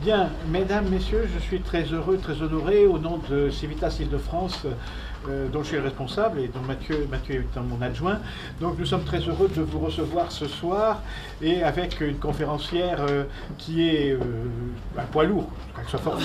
Bien, mesdames, messieurs, je suis très heureux, très honoré au nom de Civitas Île-de-France, dont je suis le responsable et dont Mathieu est mon adjoint. Donc nous sommes très heureux de vous recevoir ce soir et avec une conférencière qui est un poids lourd, force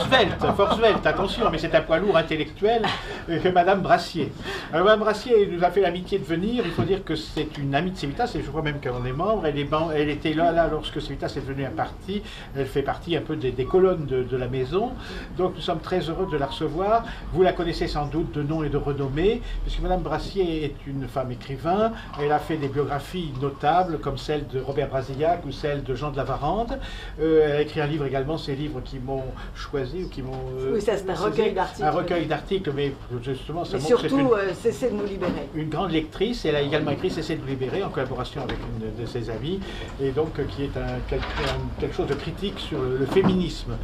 svelte, attention, mais c'est un poids lourd intellectuel que Madame Brassier. Alors Madame Brassier nous a fait l'amitié de venir, il faut dire que c'est une amie de Civitas et je crois même qu'elle en est membre. Elle était là lorsque Civitas est devenu un parti, elle fait partie un peu des colonnes de la maison, donc nous sommes très heureux de la recevoir. Vous la connaissez sans doute de nom et de renommée, puisque Madame Brassier est une femme écrivain, elle a fait des biographies notables comme celle de Robert Brasillac ou celle de Jean de la Varande. Elle a écrit un livre également, ces livres qui m'ont choisi ou qui m'ont... oui, ça c'est un recueil d'articles. Un recueil d'articles, mais justement ça mais montre surtout Cessez de nous libérer. Une grande lectrice, elle a également écrit Cessez de nous libérer en collaboration avec une de ses amies, et donc qui est quelque chose de critique sur le féminisme.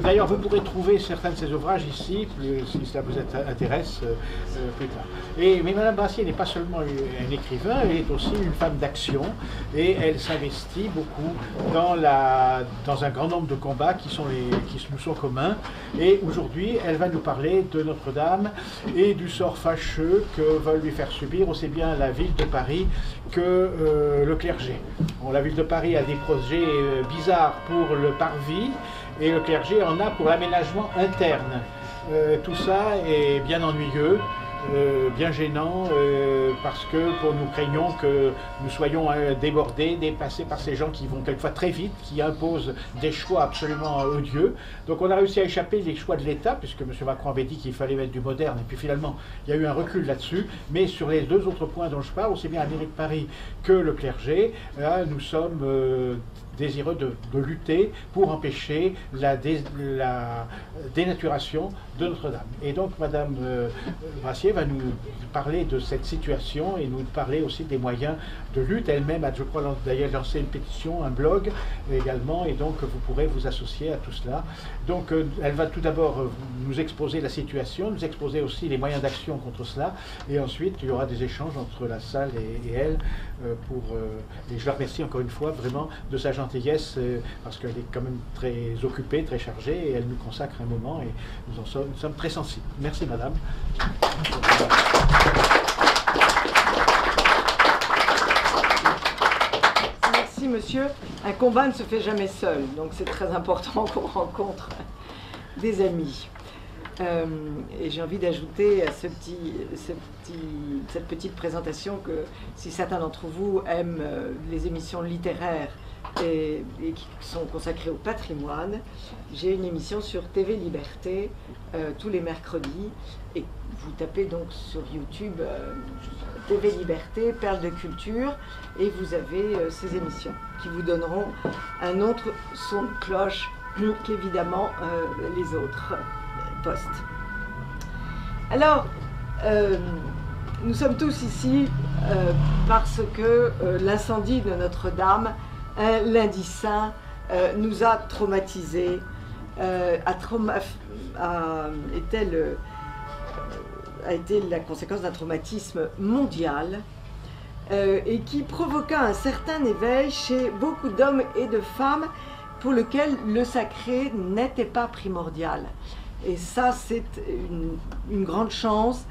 D'ailleurs, vous pourrez trouver certains de ses ouvrages ici, si cela vous intéresse plus tard. Mais Madame Brassier n'est pas seulement un écrivain, elle est aussi une femme d'action, et elle s'investit beaucoup dans un grand nombre de combats qui nous sont communs. Et aujourd'hui, elle va nous parler de Notre-Dame et du sort fâcheux que veulent lui faire subir aussi bien la ville de Paris que le clergé. Bon, la ville de Paris a des projets bizarres pour le parvis et le clergé en a pour l'aménagement interne. Tout ça est bien ennuyeux, bien gênant, parce que nous craignons que nous soyons débordés, dépassés par ces gens qui vont quelquefois très vite, qui imposent des choix absolument odieux. Donc on a réussi à échapper des choix de l'État, puisque M. Macron avait dit qu'il fallait mettre du moderne, et puis finalement il y a eu un recul là-dessus. Mais sur les deux autres points dont je parle, aussi bien la mairie de Paris que le clergé, nous sommes désireux de lutter pour empêcher la dénaturation de Notre-Dame. Et donc Madame Brassier va nous parler de cette situation et nous parler aussi des moyens de lutte. Elle-même a, je crois, d'ailleurs lancé une pétition, un blog également, et donc vous pourrez vous associer à tout cela. Donc elle va tout d'abord nous exposer la situation, nous exposer aussi les moyens d'action contre cela, et ensuite il y aura des échanges entre la salle et elle et je la remercie encore une fois vraiment de sa gentillesse, parce qu'elle est quand même très occupée, très chargée, et elle nous consacre un moment, et nous sommes très sensibles. Merci Madame. Merci monsieur. Un combat ne se fait jamais seul, donc c'est très important qu'on rencontre des amis. Et j'ai envie d'ajouter à cette petite présentation que si certains d'entre vous aiment les émissions littéraires et qui sont consacrées au patrimoine, j'ai une émission sur TV Liberté tous les mercredis, et vous tapez donc sur YouTube TV Liberté, Perles de culture, et vous avez ces émissions qui vous donneront un autre son de cloche qu'évidemment les autres postes. Alors, nous sommes tous ici parce que l'incendie de Notre-Dame, un lundi saint, nous a traumatisés, a été la conséquence d'un traumatisme mondial et qui provoqua un certain éveil chez beaucoup d'hommes et de femmes pour lesquels le sacré n'était pas primordial. Et ça, c'est une grande chance.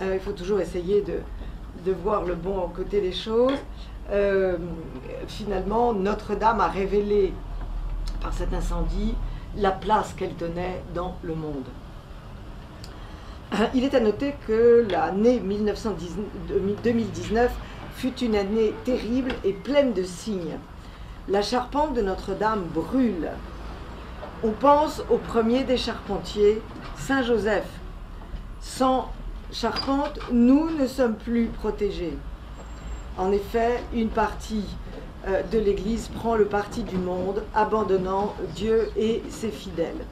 Il faut toujours essayer de voir le bon côté des choses. Finalement, Notre-Dame a révélé par cet incendie la place qu'elle tenait dans le monde. Il est à noter que l'année 2019 fut une année terrible et pleine de signes. La charpente de Notre-Dame brûle. On pense au premier des charpentiers, Saint Joseph. Sans charpente, nous ne sommes plus protégés. En effet, une partie de l'Église prend le parti du monde, abandonnant Dieu et ses fidèles.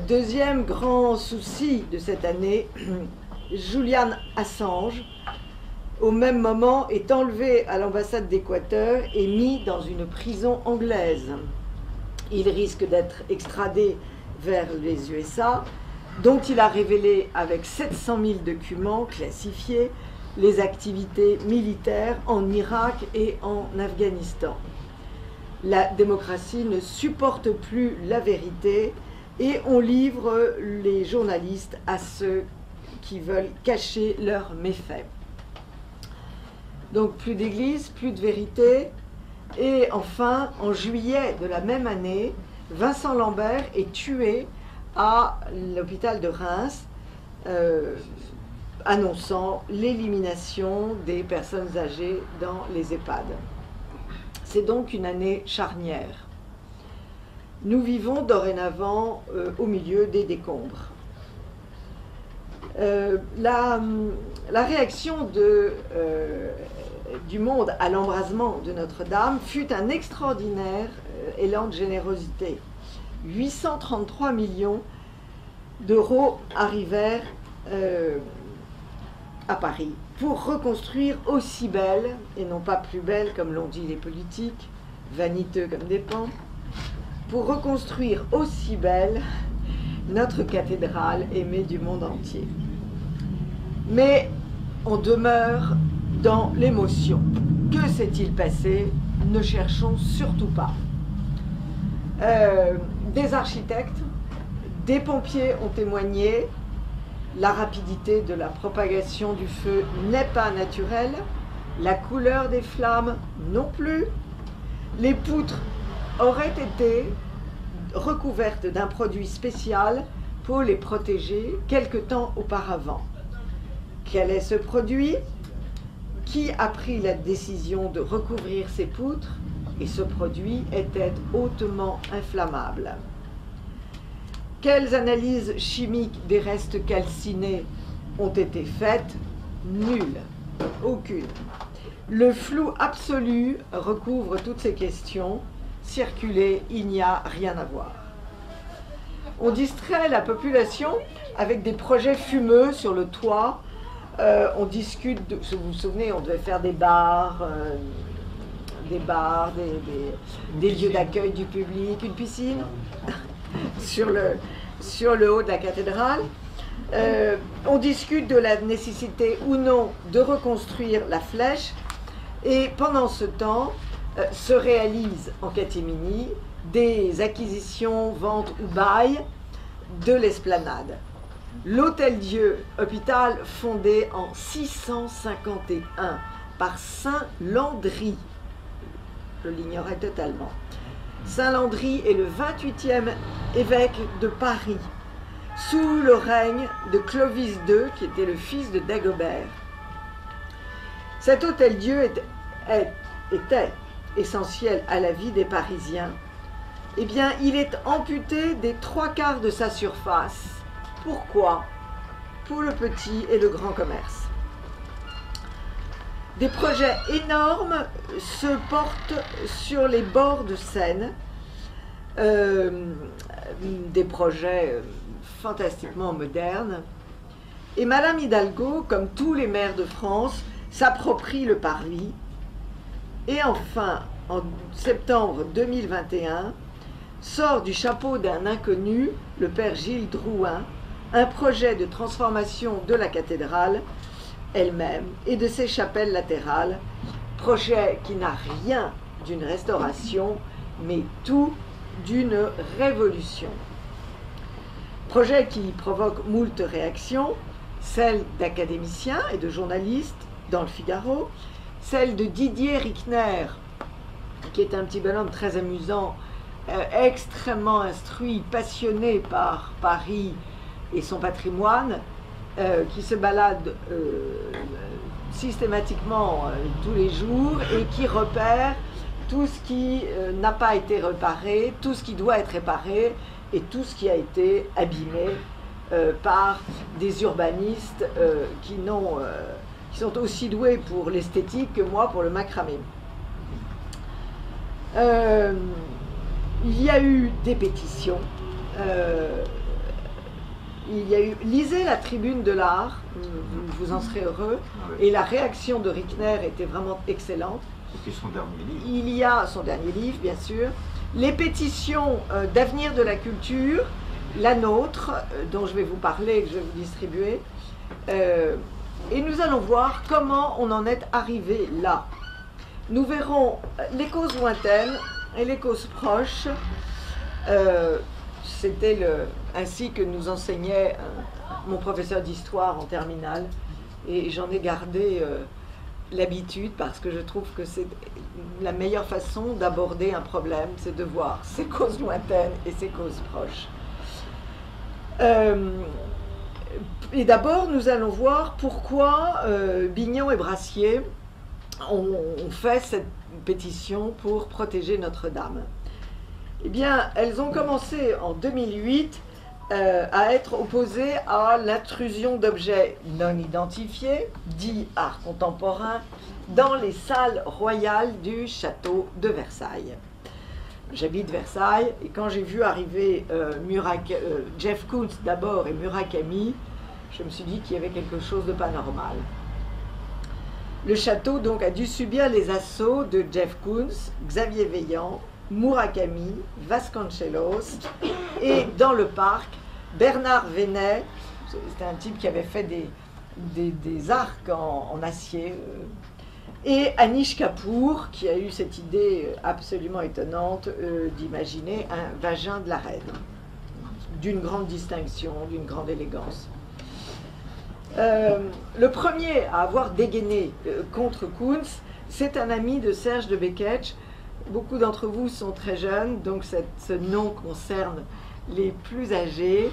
Deuxième grand souci de cette année, Julian Assange, au même moment, est enlevé à l'ambassade d'Équateur et mis dans une prison anglaise. Il risque d'être extradé vers les USA, dont il a révélé avec 700 000 documents classifiés les activités militaires en Irak et en Afghanistan. La démocratie ne supporte plus la vérité et on livre les journalistes à ceux qui veulent cacher leurs méfaits. Donc plus d'église, plus de vérité. Et enfin, en juillet de la même année, Vincent Lambert est tué à l'hôpital de Reims, annonçant l'élimination des personnes âgées dans les EHPAD. C'est donc une année charnière. Nous vivons dorénavant au milieu des décombres. La réaction du monde à l'embrasement de Notre-Dame fut un extraordinaire élan de générosité. 833 millions d'euros arrivèrent à Paris pour reconstruire aussi belle, et non pas plus belle comme l'ont dit les politiques, vaniteux comme des pans, pour reconstruire aussi belle notre cathédrale aimée du monde entier. Mais on demeure dans l'émotion. Que s'est-il passé? Ne cherchons surtout pas. Des architectes, des pompiers ont témoigné. La rapidité de la propagation du feu n'est pas naturelle. La couleur des flammes non plus. Les poutres auraient été recouvertes d'un produit spécial pour les protéger quelque temps auparavant. Quel est ce produit? Qui a pris la décision de recouvrir ces poutres? Et ce produit était hautement inflammable. Quelles analyses chimiques des restes calcinés ont été faites? Nulle, aucune. Le flou absolu recouvre toutes ces questions. Circuler, il n'y a rien à voir. On distrait la population avec des projets fumeux sur le toit. On discute, vous vous souvenez, on devait faire des bars, des lieux d'accueil du public, une piscine sur le haut de la cathédrale. On discute de la nécessité ou non de reconstruire la flèche, et pendant ce temps se réalisent en catimini des acquisitions, ventes ou bails de l'esplanade. L'Hôtel-Dieu, hôpital fondé en 651 par Saint Landry, je l'ignorais totalement. Saint Landry est le 28e évêque de Paris, sous le règne de Clovis II, qui était le fils de Dagobert. Cet Hôtel-Dieu était essentiel à la vie des Parisiens. Eh bien, il est amputé des 3/4 de sa surface. Pourquoi? Pour le petit et le grand commerce. Des projets énormes se portent sur les bords de Seine, des projets fantastiquement modernes. Et Madame Hidalgo, comme tous les maires de France, s'approprie le parvis. Et enfin, en septembre 2021, sort du chapeau d'un inconnu, le père Gilles Drouin, un projet de transformation de la cathédrale elle-même et de ses chapelles latérales, projet qui n'a rien d'une restauration, mais tout d'une révolution. Projet qui provoque moult réactions, celle d'académiciens et de journalistes dans le Figaro, celle de Didier Rickner, qui est un petit bonhomme très amusant, extrêmement instruit, passionné par Paris et son patrimoine, qui se balade systématiquement tous les jours et qui repère tout ce qui n'a pas été réparé, tout ce qui doit être réparé et tout ce qui a été abîmé par des urbanistes qui sont aussi doués pour l'esthétique que moi pour le macramé. Il y a eu des pétitions. Il y a eu, lisez la Tribune de l'Art, vous en serez heureux, et la réaction de Rickner était vraiment excellente. C'était son dernier livre. Il y a son dernier livre, bien sûr, les pétitions d'avenir de la culture, la nôtre, dont je vais vous parler et que je vais vous distribuer, et nous allons voir comment on en est arrivé là. Nous verrons les causes lointaines Et les causes proches, c'était ainsi que nous enseignait mon professeur d'histoire en terminale. Et j'en ai gardé l'habitude parce que je trouve que c'est la meilleure façon d'aborder un problème, c'est de voir ses causes lointaines et ses causes proches. Et d'abord, nous allons voir pourquoi Bignon et Brassier ont fait cette pétition pour protéger Notre-Dame. Eh bien, elles ont commencé en 2008 à être opposées à l'intrusion d'objets non identifiés, dits art contemporain, dans les salles royales du château de Versailles. J'habite Versailles et quand j'ai vu arriver Jeff Koons d'abord et Murakami, je me suis dit qu'il y avait quelque chose de pas normal. Le château donc a dû subir les assauts de Jeff Koons, Xavier Veillant, Murakami, Vasconcelos et dans le parc, Bernard Venet, c'était un type qui avait fait des arcs en acier, et Anish Kapoor qui a eu cette idée absolument étonnante d'imaginer un vagin de la reine, d'une grande distinction, d'une grande élégance. Le premier à avoir dégainé contre Koons, c'est un ami de Serge de Beketch. Beaucoup d'entre vous sont très jeunes, donc ce nom concerne les plus âgés.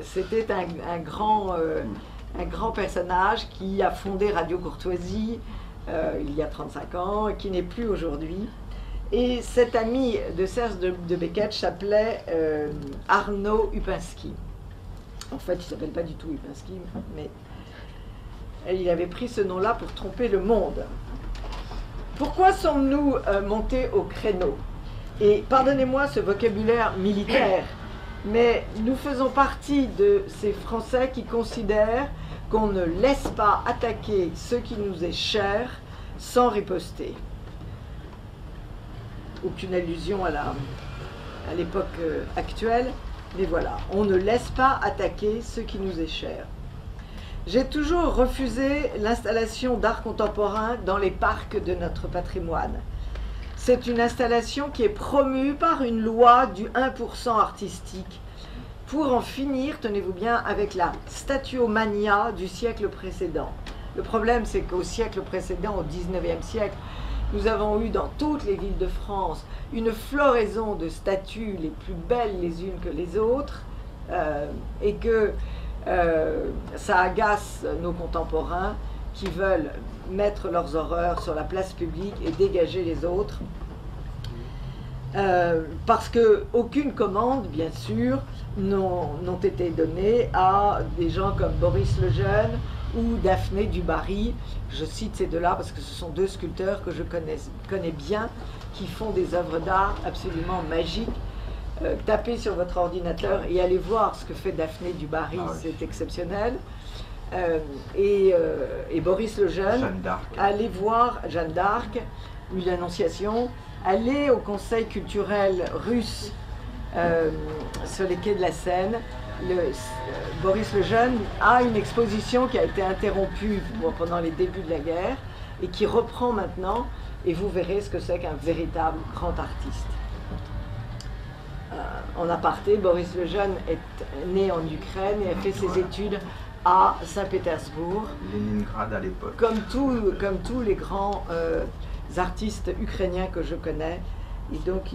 C'était un grand personnage qui a fondé Radio Courtoisie il y a 35 ans, et qui n'est plus aujourd'hui. Et cet ami de Serge de Beketch s'appelait Arnaud Upinski. En fait, il ne s'appelle pas du tout Upinski, mais il avait pris ce nom-là pour tromper le monde. Pourquoi sommes-nous montés au créneau? Et pardonnez-moi ce vocabulaire militaire, mais nous faisons partie de ces Français qui considèrent qu'on ne laisse pas attaquer ce qui nous est cher sans riposter. Aucune allusion à l'époque actuelle, mais voilà, on ne laisse pas attaquer ce qui nous est cher. J'ai toujours refusé l'installation d'art contemporain dans les parcs de notre patrimoine. C'est une installation qui est promue par une loi du 1% artistique pour en finir, tenez-vous bien, avec la statuomania du siècle précédent. Le problème, c'est qu'au siècle précédent, au 19e siècle, nous avons eu dans toutes les villes de France une floraison de statues les plus belles les unes que les autres, et que ça agace nos contemporains qui veulent mettre leurs horreurs sur la place publique et dégager les autres. Parce qu'aucune commande, bien sûr, n'ont été données à des gens comme Boris Lejeune ou Daphné Dubarry. Je cite ces deux-là parce que ce sont deux sculpteurs que je connais bien, qui font des œuvres d'art absolument magiques. Tapez sur votre ordinateur et allez voir ce que fait Daphné Dubarry, c'est exceptionnel. Et Boris Lejeune, allez voir Jeanne d'Arc, ou l'Annonciation, allez au Conseil culturel russe sur les quais de la Seine. Boris Lejeune a une exposition qui a été interrompue pendant les débuts de la guerre et qui reprend maintenant, et vous verrez ce que c'est qu'un véritable grand artiste. En aparté, Boris Lejeune est né en Ukraine et a fait ses études à Saint-Pétersbourg. Leningrad à l'époque. Comme tous les grands artistes ukrainiens que je connais. Et donc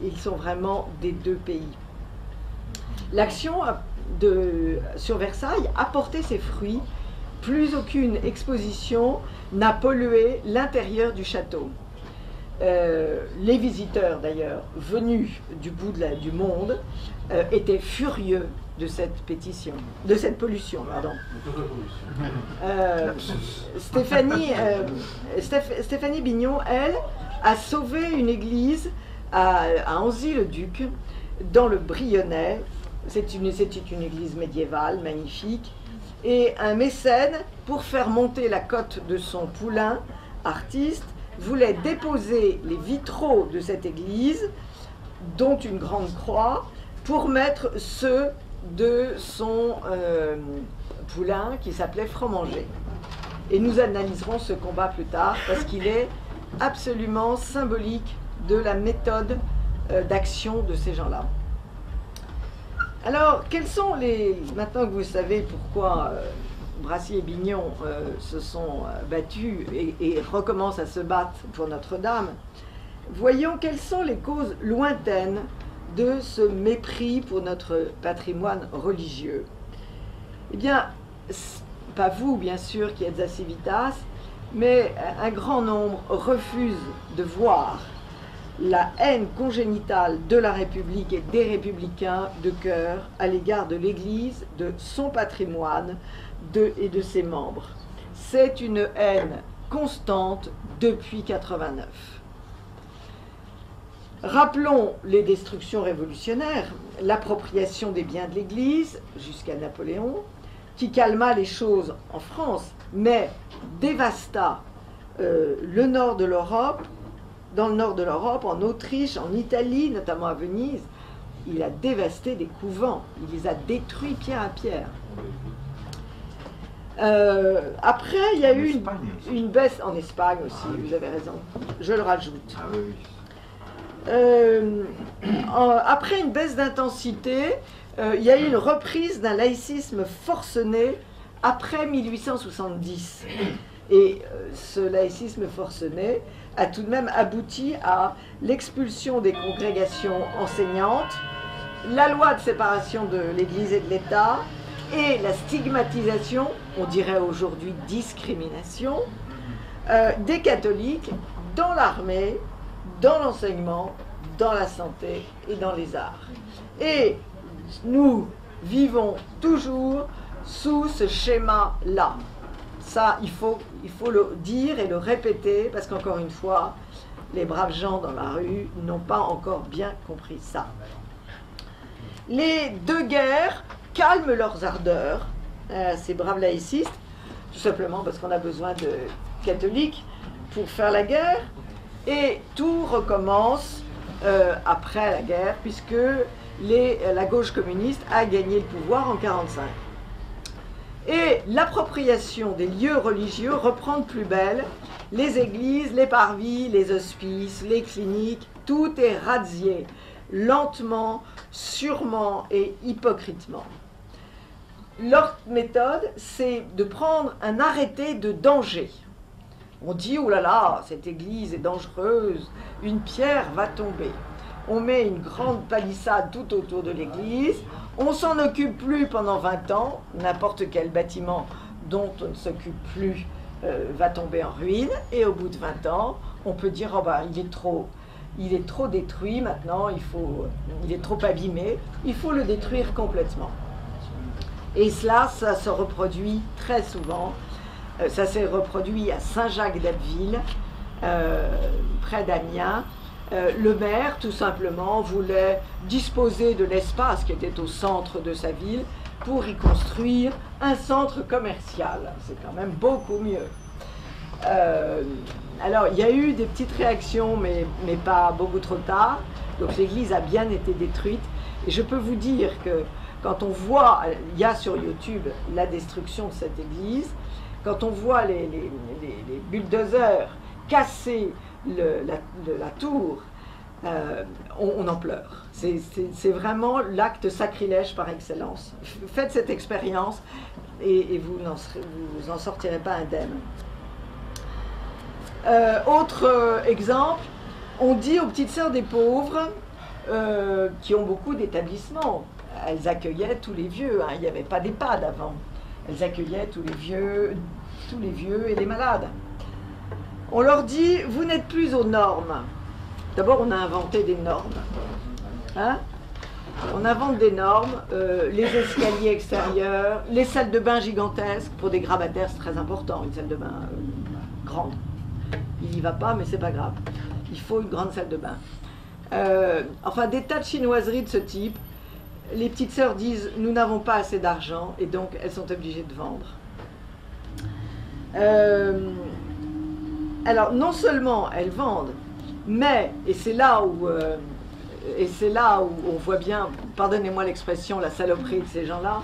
ils sont vraiment des deux pays. L'action sur Versailles a porté ses fruits. Plus aucune exposition n'a pollué l'intérieur du château. Les visiteurs d'ailleurs venus du bout du monde étaient furieux de cette pétition, de cette pollution, pardon. Stéphanie Bignon, elle, a sauvé une église à Anzy-le-Duc, dans le Brionnais. C'est une église médiévale, magnifique. Et un mécène, pour faire monter la cote de son poulain, artiste, voulait déposer les vitraux de cette église, dont une grande croix, pour mettre ceux de son poulain qui s'appelait Fromanger. Et nous analyserons ce combat plus tard, parce qu'il est absolument symbolique de la méthode d'action de ces gens-là. Alors, quels sont les... Maintenant que vous savez pourquoi Brassier et Bignon se sont battus et recommencent à se battre pour Notre-Dame, voyons quelles sont les causes lointaines de ce mépris pour notre patrimoine religieux. Eh bien, pas vous, bien sûr, qui êtes à Civitas, mais un grand nombre refusent de voir la haine congénitale de la République et des républicains de cœur à l'égard de l'Église, de son patrimoine et de ses membres. C'est une haine constante depuis 89. Rappelons les destructions révolutionnaires, l'appropriation des biens de l'Église jusqu'à Napoléon, qui calma les choses en France, mais dévasta le nord de l'Europe, dans le nord de l'Europe, en Autriche, en Italie, notamment à Venise. Il a dévasté des couvents, il les a détruits pierre à pierre. Après, il y a eu une baisse en Espagne aussi, vous avez raison, je le rajoute. Après une baisse d'intensité, il y a eu une reprise d'un laïcisme forcené après 1870. Et ce laïcisme forcené a tout de même abouti à l'expulsion des congrégations enseignantes, la loi de séparation de l'Église et de l'État, et la stigmatisation, on dirait aujourd'hui discrimination, des catholiques dans l'armée, dans l'enseignement, dans la santé et dans les arts. Et nous vivons toujours sous ce schéma-là. Ça, il faut le dire et le répéter, parce qu'encore une fois, les braves gens dans la rue n'ont pas encore bien compris ça. Les deux guerres calment leurs ardeurs, ces braves laïcistes, tout simplement parce qu'on a besoin de catholiques pour faire la guerre, et tout recommence après la guerre, puisque la gauche communiste a gagné le pouvoir en 1945. Et l'appropriation des lieux religieux reprend de plus belle. Les églises, les parvis, les hospices, les cliniques, tout est razzié, lentement, sûrement et hypocritement. Leur méthode, c'est de prendre un arrêté de danger. On dit, oh là là, cette église est dangereuse, une pierre va tomber. On met une grande palissade tout autour de l'église, on ne s'en occupe plus pendant 20 ans, n'importe quel bâtiment dont on ne s'occupe plus va tomber en ruine, et au bout de 20 ans, on peut dire, oh bah, il est trop détruit maintenant, il est trop abîmé, il faut le détruire complètement. Et cela, ça se reproduit très souvent. Ça s'est reproduit à Saint-Jacques-d'Abbeville, près d'Amiens. Le maire, tout simplement, voulait disposer de l'espace qui était au centre de sa ville pour y construire un centre commercial. C'est quand même beaucoup mieux. Alors, il y a eu des petites réactions, mais pas beaucoup trop tard. Donc, l'église a bien été détruite. Et je peux vous dire que quand on voit, il y a sur YouTube la destruction de cette église, quand on voit les bulldozers casser la tour, on en pleure. C'est vraiment l'acte sacrilège par excellence. Faites cette expérience et vous en sortirez pas indemne. Autre exemple, on dit aux petites sœurs des pauvres, qui ont beaucoup d'établissements, elles accueillaient tous les vieux, hein, il n'y avait pas d'EHPAD avant, elles accueillaient tous les vieux et les malades. On leur dit, vous n'êtes plus aux normes. D'abord, on a inventé des normes. Hein? On invente des normes, les escaliers extérieurs, les salles de bain gigantesques. Pour des grabataires, c'est très important, une salle de bain grande. Il n'y va pas, mais c'est pas grave. Il faut une grande salle de bain. Enfin, des tas de chinoiseries de ce type. Les petites sœurs disent, nous n'avons pas assez d'argent, et donc elles sont obligées de vendre. Alors, non seulement elles vendent, mais, et c'est là où on voit bien, pardonnez-moi l'expression, la saloperie de ces gens-là,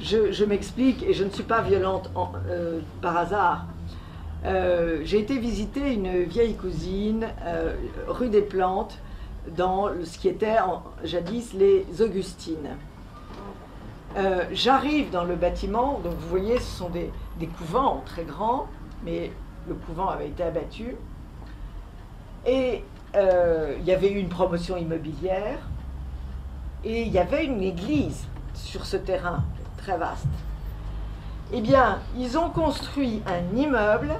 je m'explique, et je ne suis pas violente par hasard. j'ai été visiter une vieille cousine rue des Plantes, dans ce qui était jadis les Augustines. J'arrive dans le bâtiment, donc vous voyez, ce sont des couvents très grands, mais le couvent avait été abattu. Et il y avait eu une promotion immobilière, et il y avait une église sur ce terrain très vaste. Eh bien, ils ont construit un immeuble.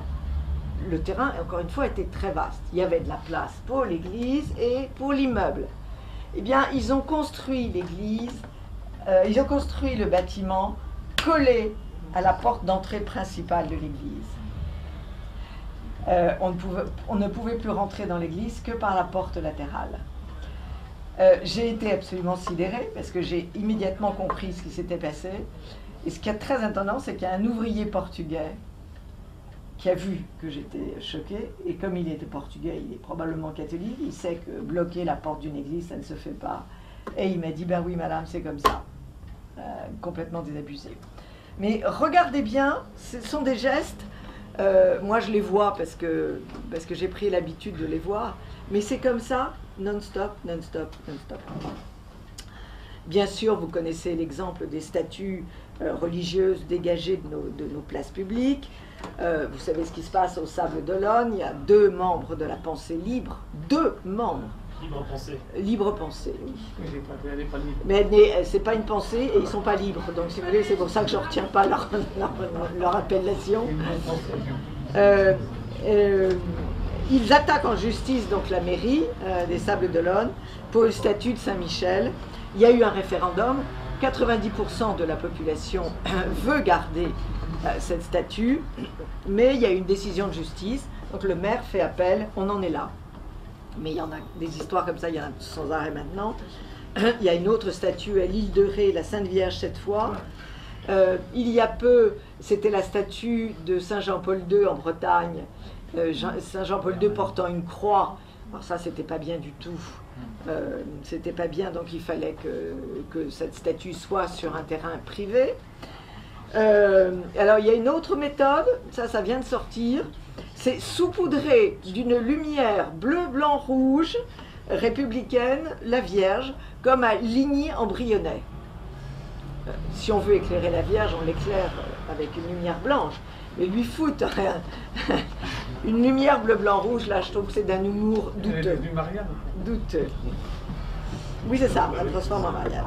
Le terrain, encore une fois, était très vaste. Il y avait de la place pour l'église et pour l'immeuble. Eh bien, ils ont construit l'église, ils ont construit le bâtiment collé à la porte d'entrée principale de l'église. On ne pouvait plus rentrer dans l'église que par la porte latérale. J'ai été absolument sidérée parce que j'ai immédiatement compris ce qui s'était passé. Et ce qui est très étonnant, c'est qu'il y a un ouvrier portugais qui a vu que j'étais choquée, et comme il était portugais, il est probablement catholique, il sait que bloquer la porte d'une église, ça ne se fait pas. Et il m'a dit, ben oui madame, c'est comme ça. Complètement désabusé. Mais regardez bien, ce sont des gestes, moi je les vois parce que j'ai pris l'habitude de les voir, mais c'est comme ça, non-stop, non-stop, non-stop. Bien sûr, vous connaissez l'exemple des statues religieuses dégagées de nos places publiques. Vous savez ce qui se passe au Sable d'Olonne. Il y a 2 membres de la pensée libre. 2 membres. Libre pensée. Libre pensée, oui. Elle n'est pas libre. Mais c'est pas une pensée et ils sont pas libres. Donc si vous voulez, c'est pour ça que je ne retiens pas leur appellation. Ils attaquent en justice donc la mairie des Sables d'Olonne pour une statue de Saint-Michel. Il y a eu un référendum. 90% de la population veut garder cette statue, mais il y a eu une décision de justice, donc le maire fait appel, on en est là. Mais il y en a des histoires comme ça, il y en a sans arrêt maintenant. Il y a une autre statue à l'île de Ré, la Sainte Vierge cette fois. Il y a peu, c'était la statue de Saint Jean-Paul II en Bretagne, Saint Jean-Paul II portant une croix. Alors ça, c'était pas bien du tout. C'était pas bien, donc il fallait que cette statue soit sur un terrain privé. Alors il y a une autre méthode, ça vient de sortir, c'est saupoudrer d'une lumière bleu, blanc, rouge, républicaine, la Vierge, comme à Ligny-en-Brionnais. Si on veut éclairer la Vierge, on l'éclaire avec une lumière blanche. Mais lui foutre une lumière bleu, blanc, rouge, là je trouve que c'est d'un humour douteux. Du mariage. Douteux. Oui, c'est ça, elle transforme en mariage.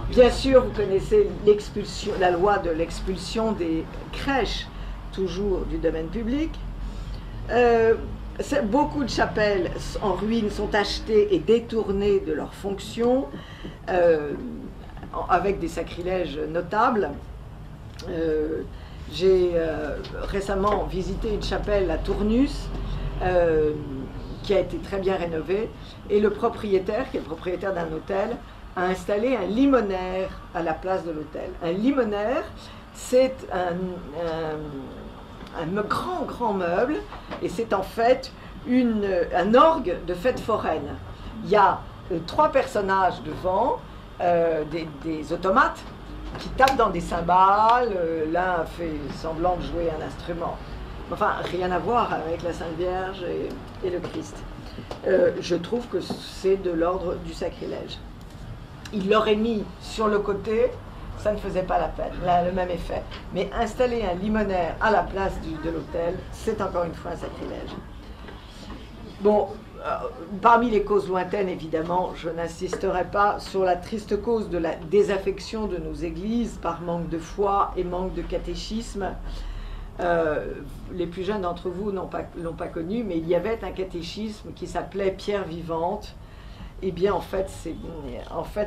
Bien sûr, vous connaissez l'expulsion, la loi de l'expulsion des crèches, toujours du domaine public. Beaucoup de chapelles en ruine sont achetées et détournées de leurs fonctions, avec des sacrilèges notables. J'ai récemment visité une chapelle à Tournus, qui a été très bien rénovée, et le propriétaire, qui est le propriétaire d'un hôtel, a installé un limonaire à la place de l'hôtel. Un limonaire, c'est un grand meuble, et c'est en fait un orgue de fête foraine. Il y a 3 personnages devant, des automates, qui tapent dans des cymbales, l'un fait semblant de jouer un instrument. Enfin, rien à voir avec la Sainte Vierge et le Christ. Je trouve que c'est de l'ordre du sacrilège. Il l'aurait mis sur le côté, ça ne faisait pas la peine, le même effet. Mais installer un limonaire à la place de l'autel, c'est encore une fois un sacrilège. Bon, parmi les causes lointaines, évidemment, je n'insisterai pas sur la triste cause de la désaffection de nos églises par manque de foi et manque de catéchisme. Les plus jeunes d'entre vous l'ont pas connu, mais il y avait un catéchisme qui s'appelait Pierre Vivante. Eh bien, en fait,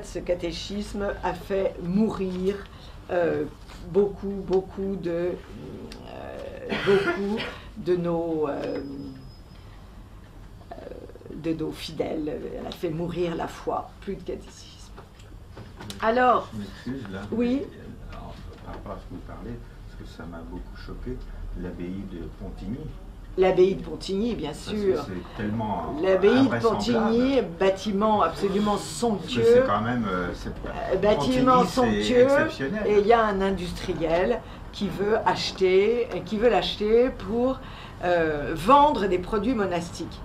ce catéchisme a fait mourir beaucoup de nos fidèles. Elle a fait mourir la foi, plus de catéchisme. Alors, là, oui. Par rapport à ce que vous parlez, parce que ça m'a beaucoup choqué, l'abbaye de Pontigny. L'abbaye de Pontigny, bien sûr. C'est tellement l'abbaye de Pontigny, bâtiment absolument somptueux. C'est quand même bâtiment Pontigny, somptueux. exceptionnel. Et il y a un industriel qui veut l'acheter pour vendre des produits monastiques.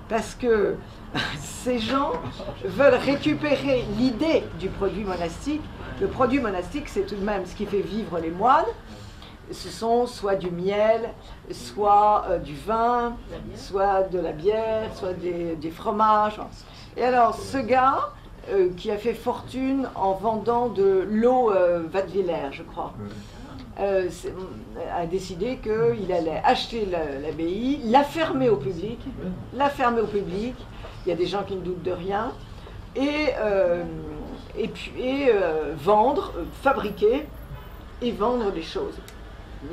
Parce que ces gens veulent récupérer l'idée du produit monastique. Le produit monastique, c'est tout de même ce qui fait vivre les moines. Ce sont soit du miel, soit du vin, soit de la bière, soit des fromages. Et alors, ce gars, qui a fait fortune en vendant de l'eau Wattwiller, je crois, a décidé qu'il allait acheter l'abbaye, la fermer au public, il y a des gens qui ne doutent de rien, et vendre, fabriquer et vendre des choses.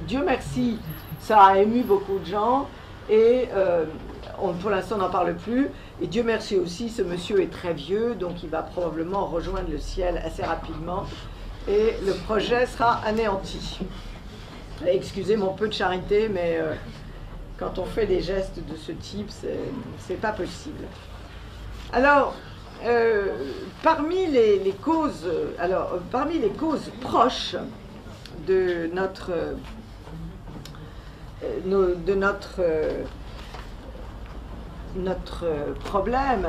Dieu merci, ça a ému beaucoup de gens, et pour l'instant on n'en parle plus, et Dieu merci aussi, ce monsieur est très vieux, donc il va probablement rejoindre le ciel assez rapidement, et le projet sera anéanti. Excusez mon peu de charité, mais quand on fait des gestes de ce type, c'est pas possible. Alors, parmi les causes proches de notre problème,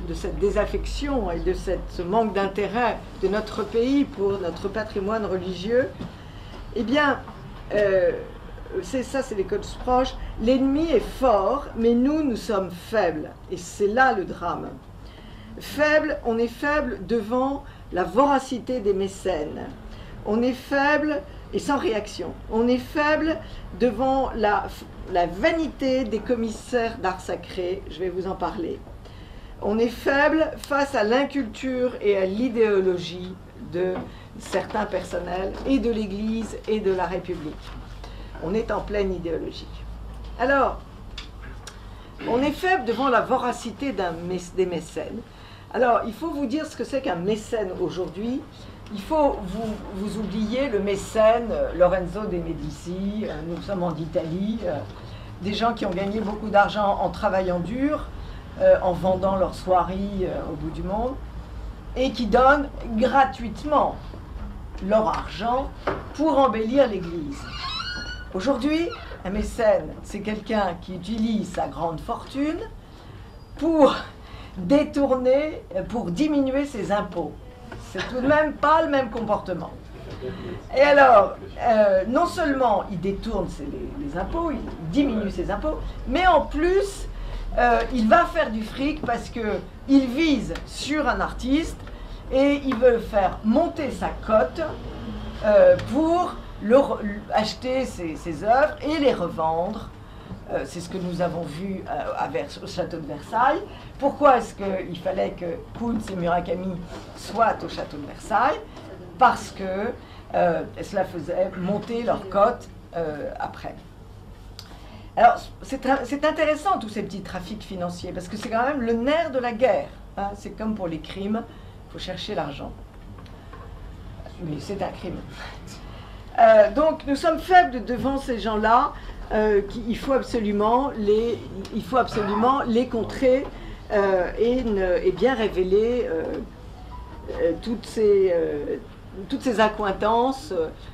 de cette désaffection et de ce manque d'intérêt de notre pays pour notre patrimoine religieux, eh bien, c'est les causes proches. L'ennemi est fort, mais nous sommes faibles. Et c'est là le drame. On est faible devant la voracité des mécènes. On est faible et sans réaction. On est faible devant la vanité des commissaires d'art sacré. Je vais vous en parler. On est faible face à l'inculture et à l'idéologie de certains personnels et de l'Église et de la République. On est en pleine idéologie. Alors, on est faible devant la voracité des mécènes. Alors, il faut vous dire ce que c'est qu'un mécène aujourd'hui. Il faut vous oublier le mécène Lorenzo de' Medici, nous sommes en Italie, des gens qui ont gagné beaucoup d'argent en travaillant dur, en vendant leurs soieries au bout du monde, et qui donnent gratuitement leur argent pour embellir l'Église. Aujourd'hui, un mécène, c'est quelqu'un qui utilise sa grande fortune pour détourner, pour diminuer ses impôts. C'est tout de même pas le même comportement. Et alors, non seulement il détourne les impôts, il diminue ses impôts, mais en plus, il va faire du fric parce qu'il vise sur un artiste et il veut faire monter sa cote pour acheter ses œuvres et les revendre. C'est ce que nous avons vu au château de Versailles. Pourquoi est-ce qu'il fallait que Kunz et Murakami soient au château de Versailles? Parce que cela faisait monter leur cote après. Alors, c'est intéressant tous ces petits trafics financiers, parce que c'est quand même le nerf de la guerre. Hein. C'est comme pour les crimes, il faut chercher l'argent. Mais c'est un crime. Donc, nous sommes faibles devant ces gens-là. Il faut absolument les contrer et bien révéler toutes ces accointances,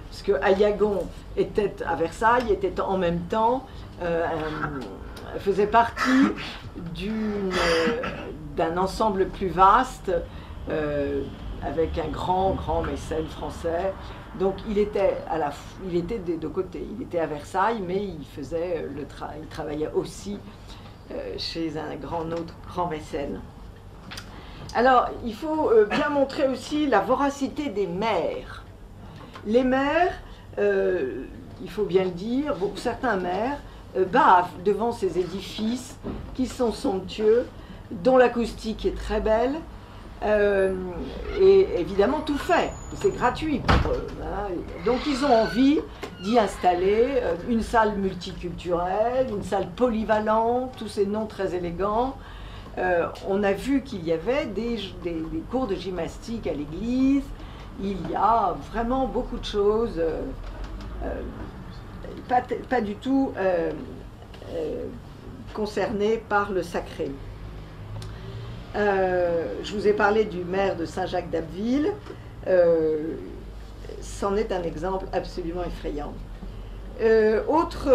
parce que Ayagon était à Versailles, était en même temps, faisait partie d'un ensemble plus vaste, avec un grand mécène français. Donc il était des deux côtés. Il était à Versailles, mais il travaillait aussi chez un autre grand mécène. Alors, il faut bien montrer aussi la voracité des maires. Les maires, il faut bien le dire, certains maires bavent devant ces édifices qui sont somptueux, dont l'acoustique est très belle, et évidemment tout fait, c'est gratuit pour eux, hein. Donc ils ont envie d'y installer une salle multiculturelle, une salle polyvalente, tous ces noms très élégants. On a vu qu'il y avait des cours de gymnastique à l'église, il y a vraiment beaucoup de choses, pas du tout concernées par le sacré. Je vous ai parlé du maire de Saint-Jacques d'Abbeville. c'en est un exemple absolument effrayant. Autre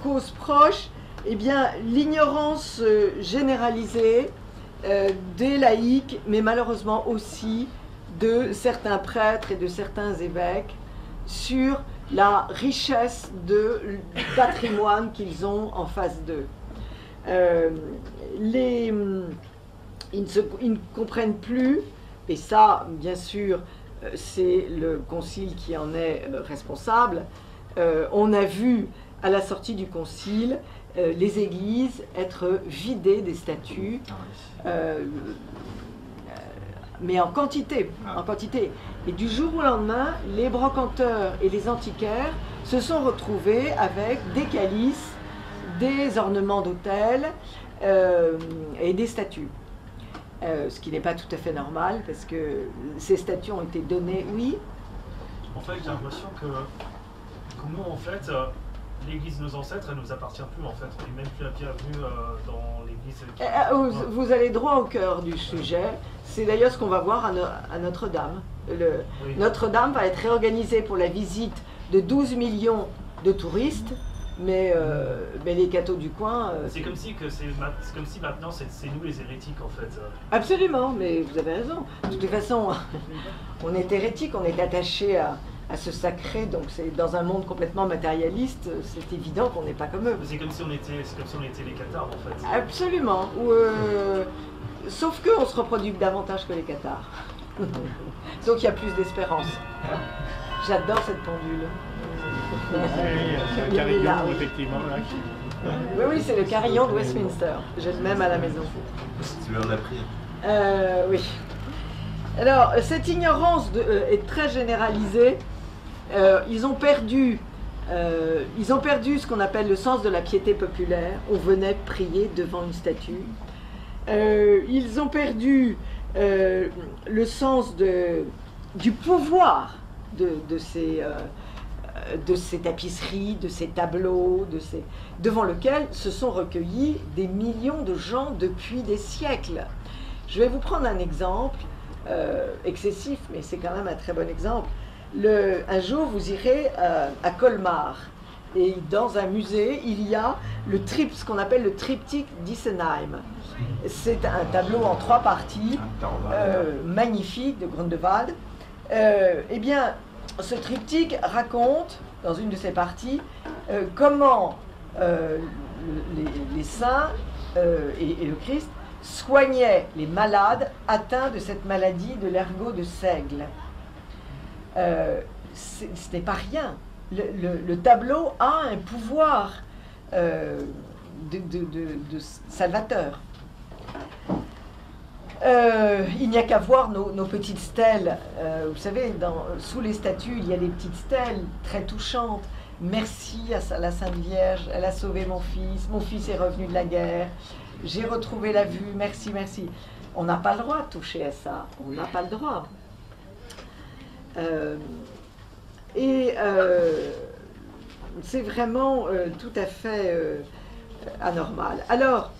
cause proche, eh bien, l'ignorance généralisée des laïcs, mais malheureusement aussi de certains prêtres et de certains évêques sur la richesse du patrimoine qu'ils ont en face d'eux. Ils ne comprennent plus, et ça, bien sûr, c'est le concile qui en est responsable. On a vu à la sortie du concile les églises être vidées des statues, mais en quantité, en quantité. Et du jour au lendemain, les brocanteurs et les antiquaires se sont retrouvés avec des calices, des ornements d'autel et des statues. Ce qui n'est pas tout à fait normal, parce que ces statues ont été données, oui. En fait, j'ai l'impression que nous, en fait, l'église de nos ancêtres, elle nous appartient plus, en fait. On n'est même plus la bienvenue dans l'église. Vous allez droit au cœur du sujet. C'est d'ailleurs ce qu'on va voir à Notre-Dame. Oui. Notre-Dame va être réorganisée pour la visite de 12 millions de touristes, mais les cathos du coin... c'est comme si maintenant, c'est nous les hérétiques, en fait. Absolument, mais vous avez raison. De toute façon, on est hérétique, on est attaché à ce sacré, donc c'est dans un monde complètement matérialiste, c'est évident qu'on n'est pas comme eux. C'est comme si on était les cathares, en fait. Absolument. Sauf qu'on se reproduit davantage que les cathares. Donc il y a plus d'espérance. J'adore cette pendule. C'est un carillon, effectivement. Là, Oui, c'est le carillon de Westminster. J'ai le même à la maison. C'est l'heure de la prière. Oui. Alors, cette ignorance est très généralisée. Ils ont perdu ce qu'on appelle le sens de la piété populaire. On venait prier devant une statue. Ils ont perdu le sens du pouvoir de ces tapisseries, de ces tableaux, devant lesquels se sont recueillis des millions de gens depuis des siècles. Je vais vous prendre un exemple excessif, mais c'est quand même un très bon exemple. Un jour, vous irez à Colmar, et dans un musée, il y a ce qu'on appelle le triptyque d'Isenheim. C'est un tableau en 3 parties, magnifique, de Grunewald. Eh bien, ce triptyque raconte, dans une de ses parties, comment les saints et le Christ soignaient les malades atteints de cette maladie de l'ergot de Seigle. Ce n'est pas rien. Le tableau a un pouvoir de salvateur. Il n'y a qu'à voir nos petites stèles. Vous savez, sous les statues, il y a des petites stèles très touchantes. Merci à la Sainte Vierge, elle a sauvé mon fils est revenu de la guerre, j'ai retrouvé la vue, merci, merci. On n'a pas le droit de toucher à ça, on n'a pas le droit. C'est vraiment tout à fait anormal. Alors,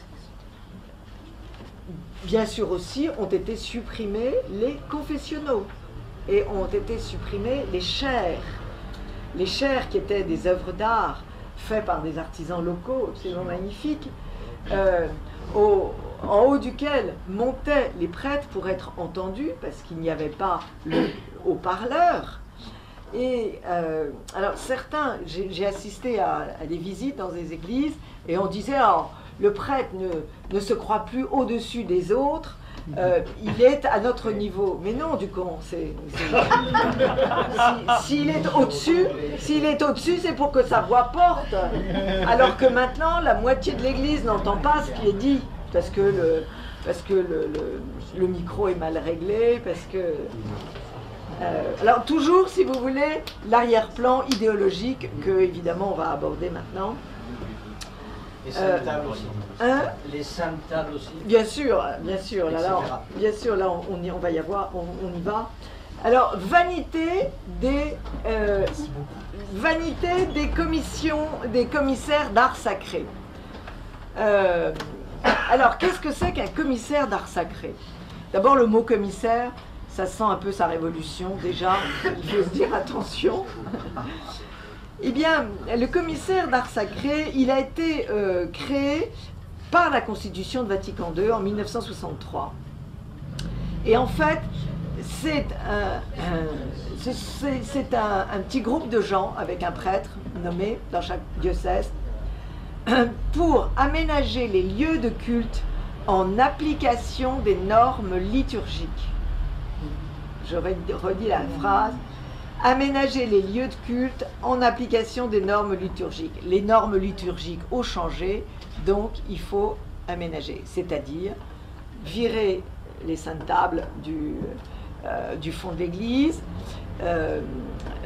bien sûr aussi, ont été supprimés les confessionnaux et ont été supprimés les chaires. Les chaires qui étaient des œuvres d'art faites par des artisans locaux absolument magnifiques, en haut duquel montaient les prêtres pour être entendus parce qu'il n'y avait pas le haut-parleur. Et alors certains, j'ai assisté à des visites dans des églises et on disait le prêtre ne se croit plus au-dessus des autres, il est à notre niveau. Mais non, du con, s'il est au-dessus, c'est pour que sa voix porte. Alors que maintenant, la moitié de l'église n'entend pas ce qui est dit, parce que le micro est mal réglé, parce que... alors toujours, si vous voulez, l'arrière-plan idéologique que, évidemment, on va aborder maintenant. Les saintes tables aussi. Hein? Les saintes tables aussi. Bien sûr, là, on va y avoir, on y va. Alors, vanité des commissaires d'art sacré. Alors, qu'est-ce que c'est qu'un commissaire d'art sacré? D'abord, le mot commissaire, ça sent un peu sa révolution déjà, il faut se dire attention. Eh bien, le commissaire d'art sacré, il a été créé par la Constitution de Vatican II en 1963. Et en fait, c'est un petit groupe de gens avec un prêtre nommé dans chaque diocèse pour aménager les lieux de culte en application des normes liturgiques. Je redis la phrase. Aménager les lieux de culte en application des normes liturgiques. Les normes liturgiques ont changé, donc il faut aménager, c'est-à-dire virer les saintes tables du fond de l'église,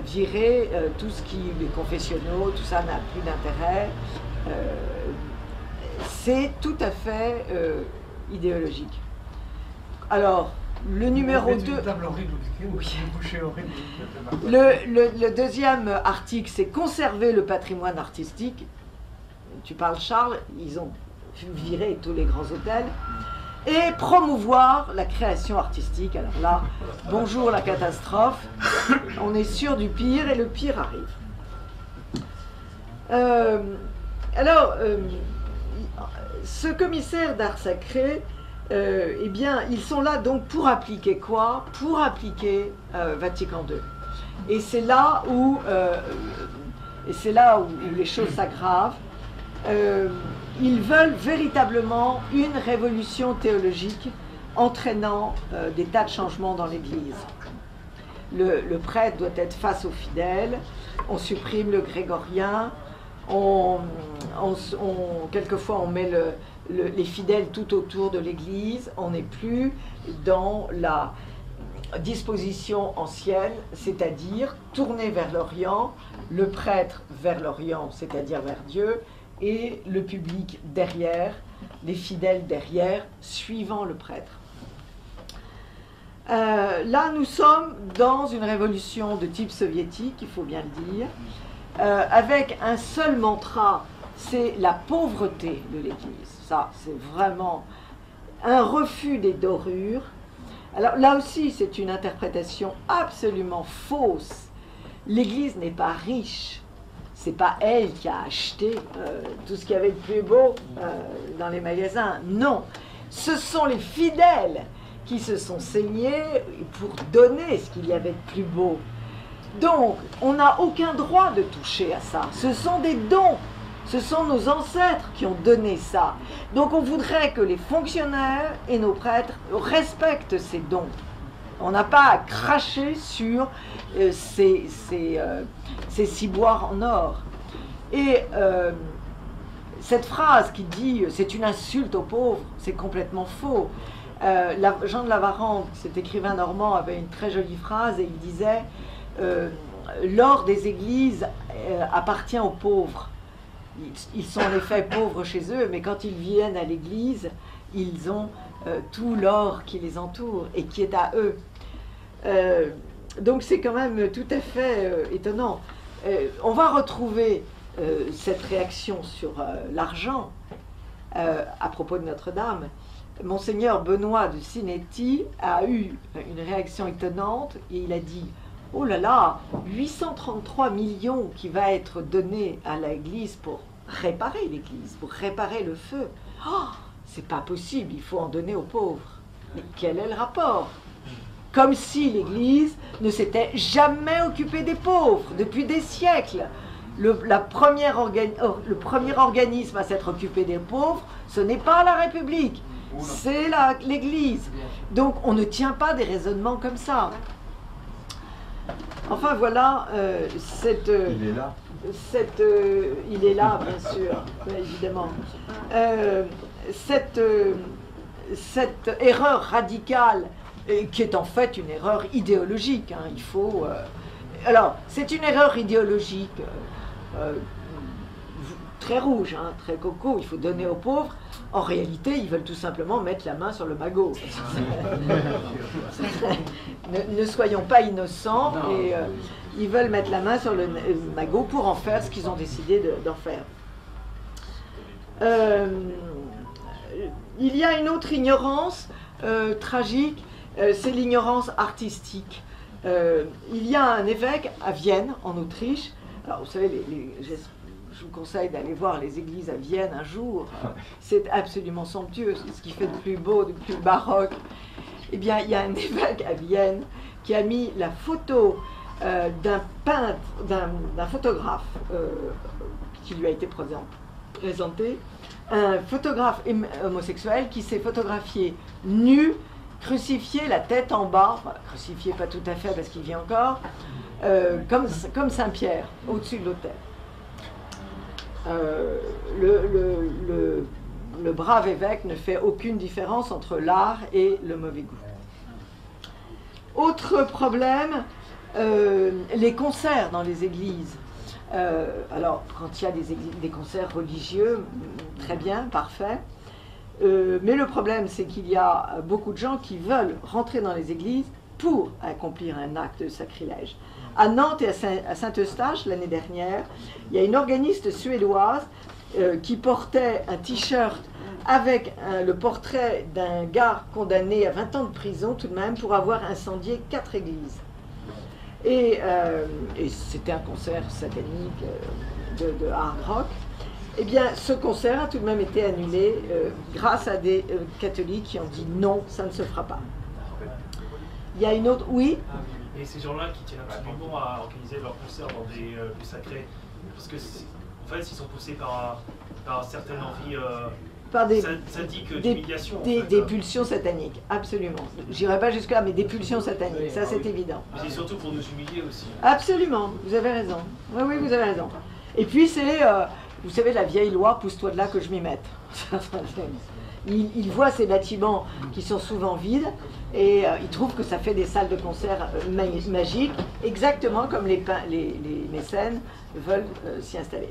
virer tout ce qui est confessionnaux, tout ça n'a plus d'intérêt. C'est tout à fait idéologique. Alors, le numéro 2... Oui. Le deuxième article, c'est conserver le patrimoine artistique. Tu parles, Charles, ils ont viré tous les grands hôtels. Et promouvoir la création artistique. Alors là, bonjour la catastrophe. On est sûr du pire et le pire arrive. Ce commissaire d'art sacré, eh bien, ils sont là donc pour appliquer quoi? Pour appliquer Vatican II. Et c'est là où les choses s'aggravent. Ils veulent véritablement une révolution théologique entraînant des tas de changements dans l'Église. Le prêtre doit être face aux fidèles, on supprime le grégorien, quelquefois on met les fidèles tout autour de l'Église, on n'est plus dans la disposition ancienne, c'est-à-dire tourner vers l'Orient, le prêtre vers l'Orient, c'est-à-dire vers Dieu, et le public derrière, les fidèles derrière, suivant le prêtre. Là, nous sommes dans une révolution de type soviétique, il faut bien le dire, avec un seul mantra, c'est la pauvreté de l'Église. Ça, c'est vraiment un refus des dorures. Alors là aussi, c'est une interprétation absolument fausse. L'Église n'est pas riche. C'est pas elle qui a acheté tout ce qu'il y avait de plus beau dans les magasins. Non, ce sont les fidèles qui se sont saignés pour donner ce qu'il y avait de plus beau. Donc, on n'a aucun droit de toucher à ça. Ce sont des dons. Ce sont nos ancêtres qui ont donné ça. Donc, on voudrait que les fonctionnaires et nos prêtres respectent ces dons. On n'a pas à cracher sur ces ciboires en or. Et cette phrase qui dit « c'est une insulte aux pauvres », c'est complètement faux. Jean de La Varenne, cet écrivain normand, avait une très jolie phrase et il disait l'or des églises appartient aux pauvres. Ils sont en effet pauvres chez eux, mais quand ils viennent à l'église, ils ont tout l'or qui les entoure et qui est à eux. Donc c'est quand même tout à fait étonnant. On va retrouver cette réaction sur l'argent à propos de Notre-Dame. Monseigneur Benoît de Sinetti a eu une réaction étonnante et il a dit « Oh là là, 833 millions qui va être donné à l'Église pour réparer l'Église, pour réparer le feu. Oh, c'est pas possible, il faut en donner aux pauvres. » Mais quel est le rapport? Comme si l'Église ne s'était jamais occupée des pauvres depuis des siècles. Le premier organisme à s'être occupé des pauvres, ce n'est pas la République, c'est l'Église. Donc on ne tient pas des raisonnements comme ça. Enfin voilà, il est là. Il est là, bien sûr, évidemment. Cette erreur radicale, qui est en fait une erreur idéologique, hein, il faut... alors, c'est une erreur idéologique très rouge, hein, très coco, il faut donner aux pauvres. En réalité, ils veulent tout simplement mettre la main sur le magot. Ne soyons pas innocents, et ils veulent mettre la main sur le magot pour en faire ce qu'ils ont décidé d'en faire. Il y a une autre ignorance tragique, c'est l'ignorance artistique. Il y a un évêque à Vienne, en Autriche. Alors, vous savez, je vous conseille d'aller voir les églises à Vienne un jour. C'est absolument somptueux, c'est ce qui fait de plus beau, de plus baroque. Eh bien, il y a un évêque à Vienne qui a mis la photo d'un peintre, d'un photographe qui lui a été présenté, un photographe homosexuel qui s'est photographié nu, crucifié, la tête en bas, enfin, crucifié pas tout à fait parce qu'il vit encore, comme Saint-Pierre, au-dessus de l'autel. Le brave évêque ne fait aucune différence entre l'art et le mauvais goût. Autre problème, les concerts dans les églises. Alors, quand il y a des concerts religieux, très bien, parfait. Mais le problème, c'est qu'il y a beaucoup de gens qui veulent rentrer dans les églises pour accomplir un acte de sacrilège. À Nantes et à Saint-Eustache, l'année dernière, il y a une organiste suédoise qui portait un t-shirt avec le portrait d'un gars condamné à 20 ans de prison tout de même pour avoir incendié 4 églises. Et c'était un concert satanique de hard rock. Eh bien, ce concert a tout de même été annulé grâce à des catholiques qui ont dit non, ça ne se fera pas. Il y a une autre, oui. Et ces gens-là qui tiennent absolument à organiser leurs concerts dans des lieux sacrés, parce que en fait, ils sont poussés par certaines envies Par des sadiques d'humiliation. Des pulsions sataniques, absolument. J'irai pas jusque-là, mais des pulsions sataniques, oui, ça c'est oui. évident. Mais c'est surtout pour nous humilier aussi. Absolument, vous avez raison. Oui, oui, vous avez raison. Et puis c'est, vous savez, la vieille loi, pousse-toi de là que je m'y mette. Il voit ces bâtiments qui sont souvent vides et il trouve que ça fait des salles de concert magiques, exactement comme les mécènes veulent s'y installer.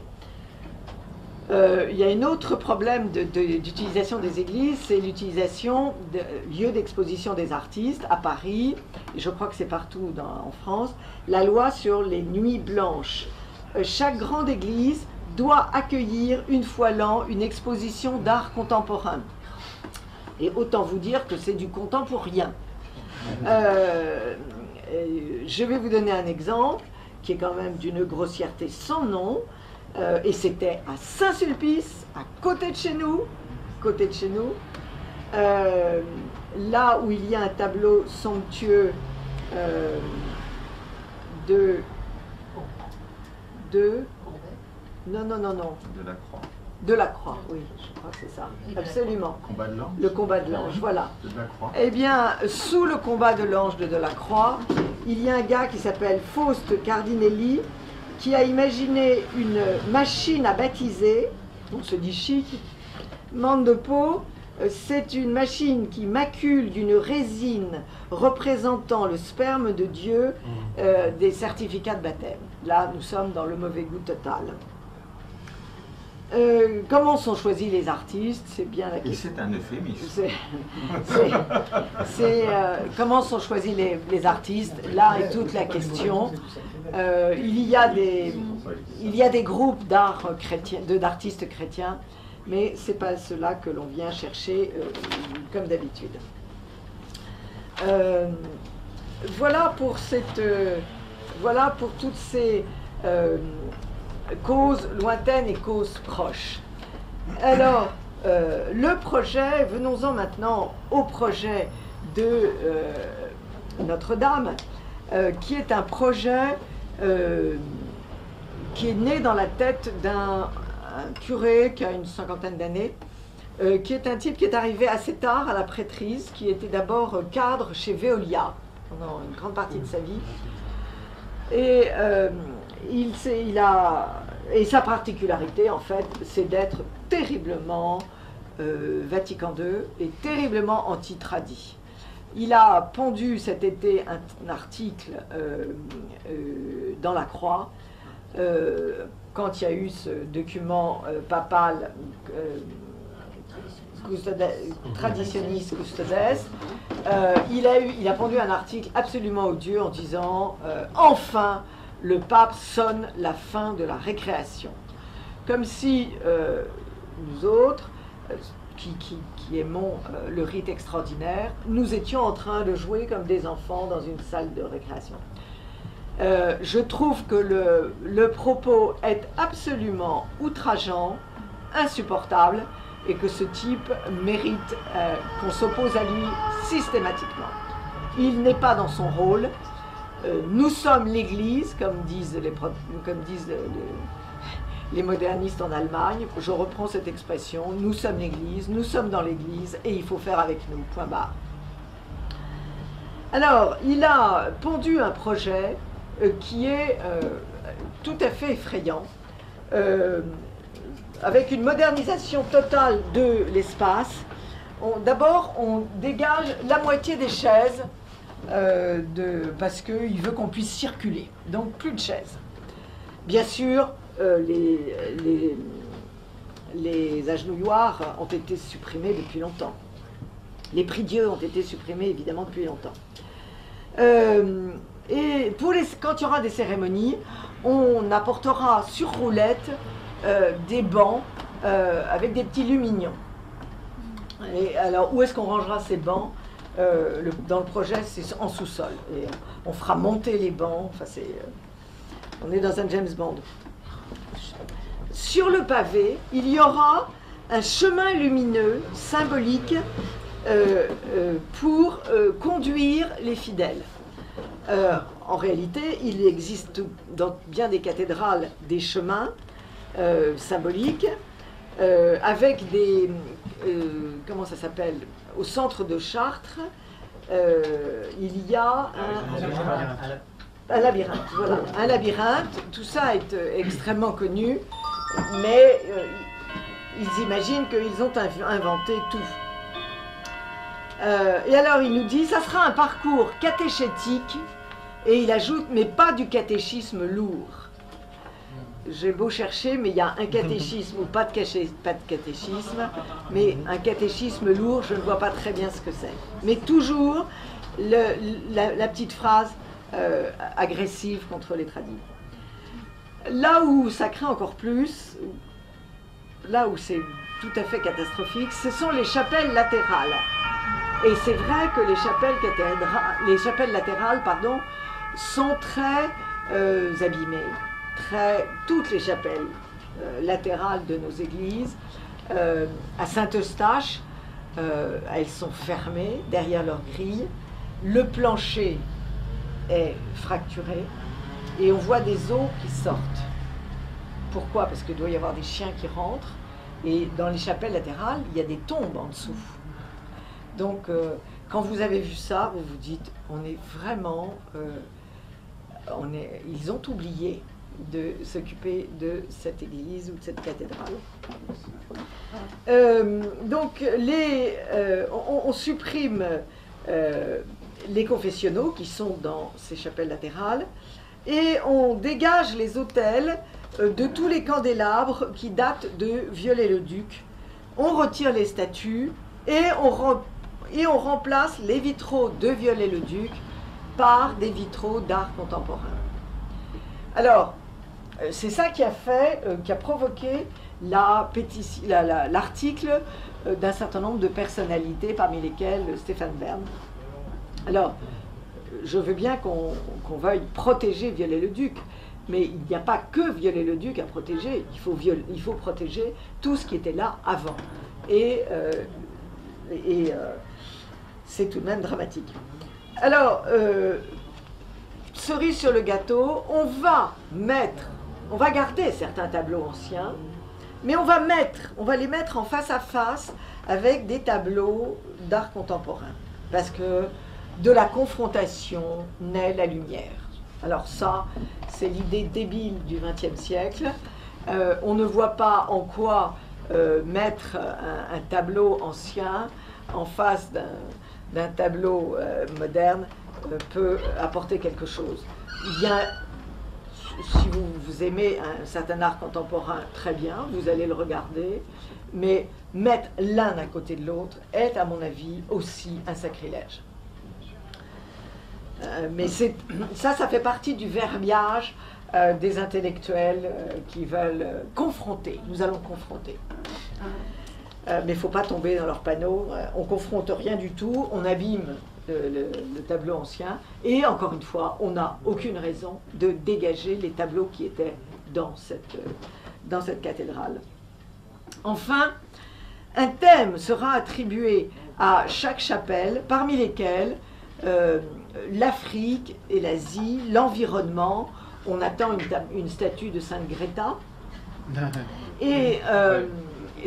Il y a un autre problème d'utilisation des églises, c'est l'utilisation de lieux d'exposition des artistes à Paris, et je crois que c'est partout en France, la loi sur les nuits blanches. Chaque grande église doit accueillir une fois l'an une exposition d'art contemporain. Et autant vous dire que c'est du contemporain. Je vais vous donner un exemple qui est quand même d'une grossièreté sans nom. Et c'était à Saint-Sulpice, à côté de chez nous, là où il y a un tableau somptueux non. De la Croix, oui, je crois que c'est ça, absolument. Combat de l'ange. Le combat de l'ange, voilà. De la Croix. Eh bien, sous le combat de l'ange de la Croix, il y a un gars qui s'appelle Faust Cardinelli, qui a imaginé une machine à baptiser, on se dit chic, Mandopo, c'est une machine qui macule d'une résine représentant le sperme de Dieu des certificats de baptême. Là, nous sommes dans le mauvais goût total. Comment sont choisis les artistes? C'est bien la question. Et c'est un euphémisme. Comment sont choisis les artistes? Là est toute la question. Il y a des groupes d'art chrétien, d'artistes chrétiens, mais ce n'est pas cela que l'on vient chercher comme d'habitude. Voilà pour toutes ces causes lointaines et causes proches. Alors, le projet, venons-en maintenant au projet de Notre-Dame, qui est un projet qui est né dans la tête d'un curé qui a une 50aine d'années, qui est un type qui est arrivé assez tard à la prêtrise, qui était d'abord cadre chez Veolia pendant une grande partie de sa vie. Et et sa particularité, en fait, c'est d'être terriblement Vatican II et terriblement anti-tradi. Il a pondu cet été un article dans la Croix quand il y a eu ce document papal Traditionis Custodes. Il a pondu un article absolument odieux en disant enfin le pape sonne la fin de la récréation. Comme si nous autres, qui qui aimons le rite extraordinaire, nous étions en train de jouer comme des enfants dans une salle de récréation. Je trouve que le propos est absolument outrageant, insupportable, et que ce type mérite qu'on s'oppose à lui systématiquement. Il n'est pas dans son rôle. Nous sommes l'Église, comme disent les modernistes en Allemagne. Je reprends cette expression. Nous sommes l'Église, nous sommes dans l'Église, et il faut faire avec nous, point barre. Alors, il a pondu un projet qui est tout à fait effrayant, avec une modernisation totale de l'espace. D'abord, on dégage la moitié des chaises, parce qu'il veut qu'on puisse circuler. Donc, plus de chaises. Bien sûr, les agenouilloirs ont été supprimés depuis longtemps. Les prie-dieux ont été supprimés, évidemment, depuis longtemps. Et quand il y aura des cérémonies, on apportera sur roulette des bancs avec des petits lumignons. Et alors, où est-ce qu'on rangera ces bancs? Dans le projet, c'est en sous-sol. Et on fera monter les bancs. Enfin, on est dans un James Bond. Sur le pavé, il y aura un chemin lumineux, symbolique, pour conduire les fidèles. En réalité, il existe dans bien des cathédrales des chemins symboliques avec des... comment ça s'appelle? Au centre de Chartres, il y a un labyrinthe. Voilà, un labyrinthe. Tout ça est extrêmement connu, mais ils imaginent qu'ils ont inventé tout. Et alors il nous dit, ça sera un parcours catéchétique, et il ajoute, mais pas du catéchisme lourd. J'ai beau chercher, mais il y a un catéchisme ou pas de catéchisme, mais un catéchisme lourd, je ne vois pas très bien ce que c'est. Mais toujours la petite phrase agressive contre les tradis. Là où ça craint encore plus, là où c'est tout à fait catastrophique, ce sont les chapelles latérales. Et c'est vrai que les chapelles latérales, sont très abîmées. Toutes les chapelles latérales de nos églises, à Saint-Eustache, elles sont fermées derrière leurs grilles. Le plancher est fracturé et on voit des eaux qui sortent. Pourquoi? Parce qu'il doit y avoir des chiens qui rentrent, et dans les chapelles latérales, il y a des tombes en dessous. Donc, quand vous avez vu ça, vous vous dites, on est vraiment... ils ont oublié de s'occuper de cette église ou de cette cathédrale. Donc, on supprime les confessionnaux qui sont dans ces chapelles latérales, et on dégage les autels de tous les candélabres qui datent de Viollet-le-Duc. On retire les statues et on remplace les vitraux de Viollet-le-Duc par des vitraux d'art contemporain. Alors, c'est ça qui a provoqué l'article d'un certain nombre de personnalités, parmi lesquelles Stéphane Bern. Alors, je veux bien qu'on veuille protéger Viollet-le-Duc, mais il n'y a pas que Viollet-le-Duc à protéger, il faut protéger tout ce qui était là avant. Et c'est tout de même dramatique. Alors, cerise sur le gâteau, on va garder certains tableaux anciens, mais on va les mettre en face à face avec des tableaux d'art contemporain, parce que de la confrontation naît la lumière. Alors ça, c'est l'idée débile du XXe siècle. On ne voit pas en quoi mettre un tableau ancien en face d'un tableau moderne peut apporter quelque chose. Si vous aimez un certain art contemporain, très bien, vous allez le regarder, mais mettre l'un à côté de l'autre est, à mon avis, aussi un sacrilège. Mais ça fait partie du verbiage des intellectuels qui veulent confronter. Nous allons confronter. mais il ne faut pas tomber dans leurs panneaux. On confronte rien du tout, on abîme le tableau ancien, et encore une fois, on n'a aucune raison de dégager les tableaux qui étaient dans cette cathédrale. Enfin, un thème sera attribué à chaque chapelle, parmi lesquelles l'Afrique et l'Asie, l'environnement. On attend une statue de Sainte Greta. Et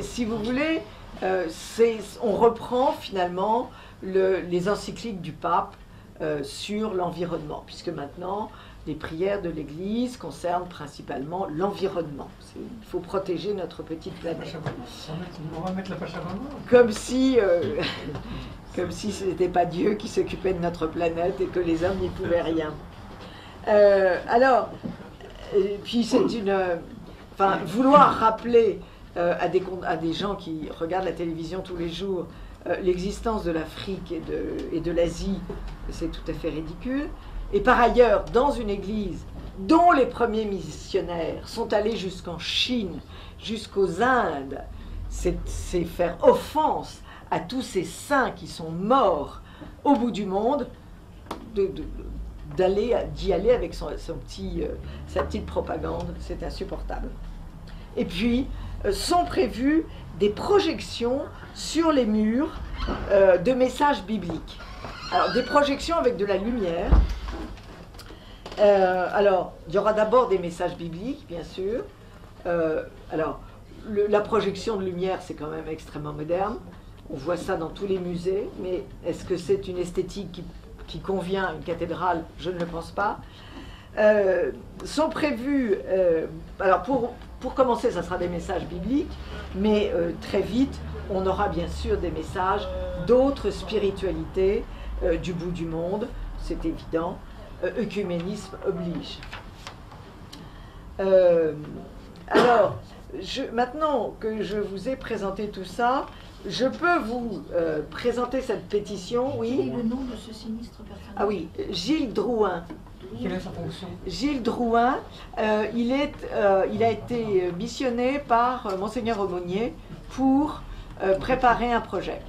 si vous voulez, on reprend finalement les encycliques du pape sur l'environnement, puisque maintenant les prières de l'Église concernent principalement l'environnement. Il faut protéger notre petite planète. On va mettre la pâche avant. Comme si ce n'était pas Dieu qui s'occupait de notre planète et que les hommes n'y pouvaient rien. Puis c'est enfin, vouloir rappeler à des gens qui regardent la télévision tous les jours l'existence de l'Afrique et de l'Asie, c'est tout à fait ridicule. Et par ailleurs, dans une église dont les premiers missionnaires sont allés jusqu'en Chine, jusqu'aux Indes, c'est faire offense à tous ces saints qui sont morts au bout du monde, d'y aller avec sa petite propagande. C'est insupportable. Et puis, sont prévues des projections sur les murs de messages bibliques. Alors, des projections avec de la lumière. Alors, il y aura d'abord des messages bibliques, bien sûr. La projection de lumière, c'est quand même extrêmement moderne. On voit ça dans tous les musées, mais est-ce que c'est une esthétique qui convient à une cathédrale? Je ne le pense pas. Sont prévus... alors, pour commencer, ça sera des messages bibliques, mais très vite, on aura bien sûr des messages d'autres spiritualités du bout du monde, c'est évident. Œcuménisme oblige. Maintenant que je vous ai présenté tout ça, je peux vous présenter cette pétition. Oui. Quel est le nom de ce sinistre personnage? Ah oui, Gilles Drouin. Quelle est sa fonction? Gilles Drouin, il a été missionné par Monseigneur Aumônier pour préparer un projet.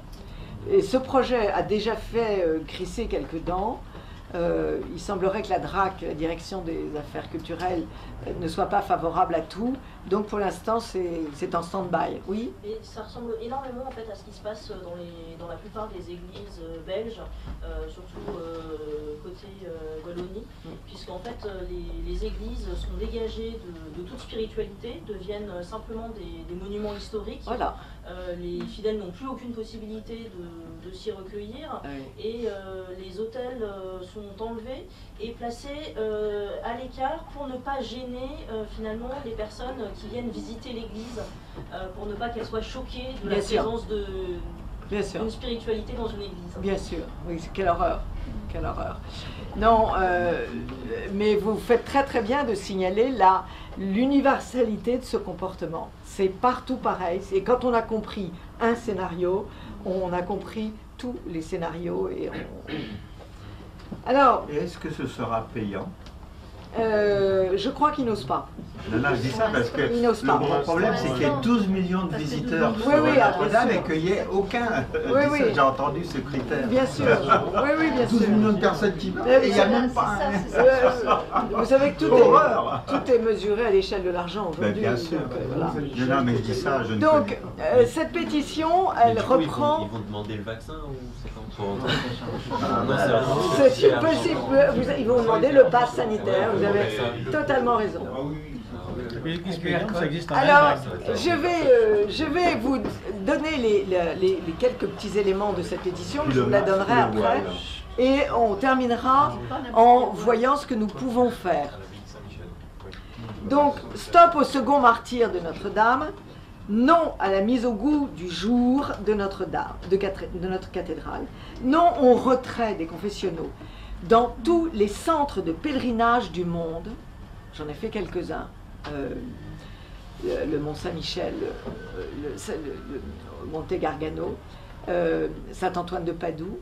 Et ce projet a déjà fait crisser quelques dents. Il semblerait que la DRAC, la direction des affaires culturelles, ne soit pas favorable à tout. Donc pour l'instant, c'est en stand-by. Oui. Et ça ressemble énormément en fait à ce qui se passe dans la plupart des églises belges, surtout côté Wallonie, puisqu'en fait les églises sont dégagées de toute spiritualité, deviennent simplement des monuments historiques. Voilà. Les fidèles n'ont plus aucune possibilité de s'y recueillir, et les autels sont enlevés et placés à l'écart pour ne pas gêner finalement les personnes qui viennent visiter l'église, pour ne pas qu'elles soient choquées de la présence d'une spiritualité dans une église. Bien sûr, oui, quelle horreur, quelle horreur. Non, mais vous faites très très bien de signaler l'universalité de ce comportement. C'est partout pareil, et quand on a compris un scénario, on a compris tous les scénarios. Alors, est-ce que ce sera payant? Je crois qu'ils n'osent pas. Non, je dis ça parce que le gros problème, c'est qu'il y a 12 millions de visiteurs sur Notre-Dame et qu'il n'y ait aucun. J'ai entendu ce critère. Bien sûr. Oui, bien sûr. 12 millions de personnes qui meurent et il n'y a même pas Vous savez que tout est mesuré à l'échelle de l'argent aujourd'hui. Bien sûr. Non, mais je dis ça, je ne Donc, cette pétition, elle reprend... Ils vont demander le vaccin ou c'est quand c'est possible. Ils vont demander le pass sanitaire. Vous avez totalement raison. Alors, je vais vous donner les quelques petits éléments de cette pétition. Je vous la donnerai après. Et on terminera en voyant ce que nous pouvons faire. Donc, stop au second martyre de Notre-Dame. Non à la mise au goût du jour de Notre-Dame, de notre cathédrale. Non au retrait des confessionnaux dans tous les centres de pèlerinage du monde. J'en ai fait quelques-uns. Le Mont-Saint-Michel, le Monte Gargano, Saint-Antoine de Padoue.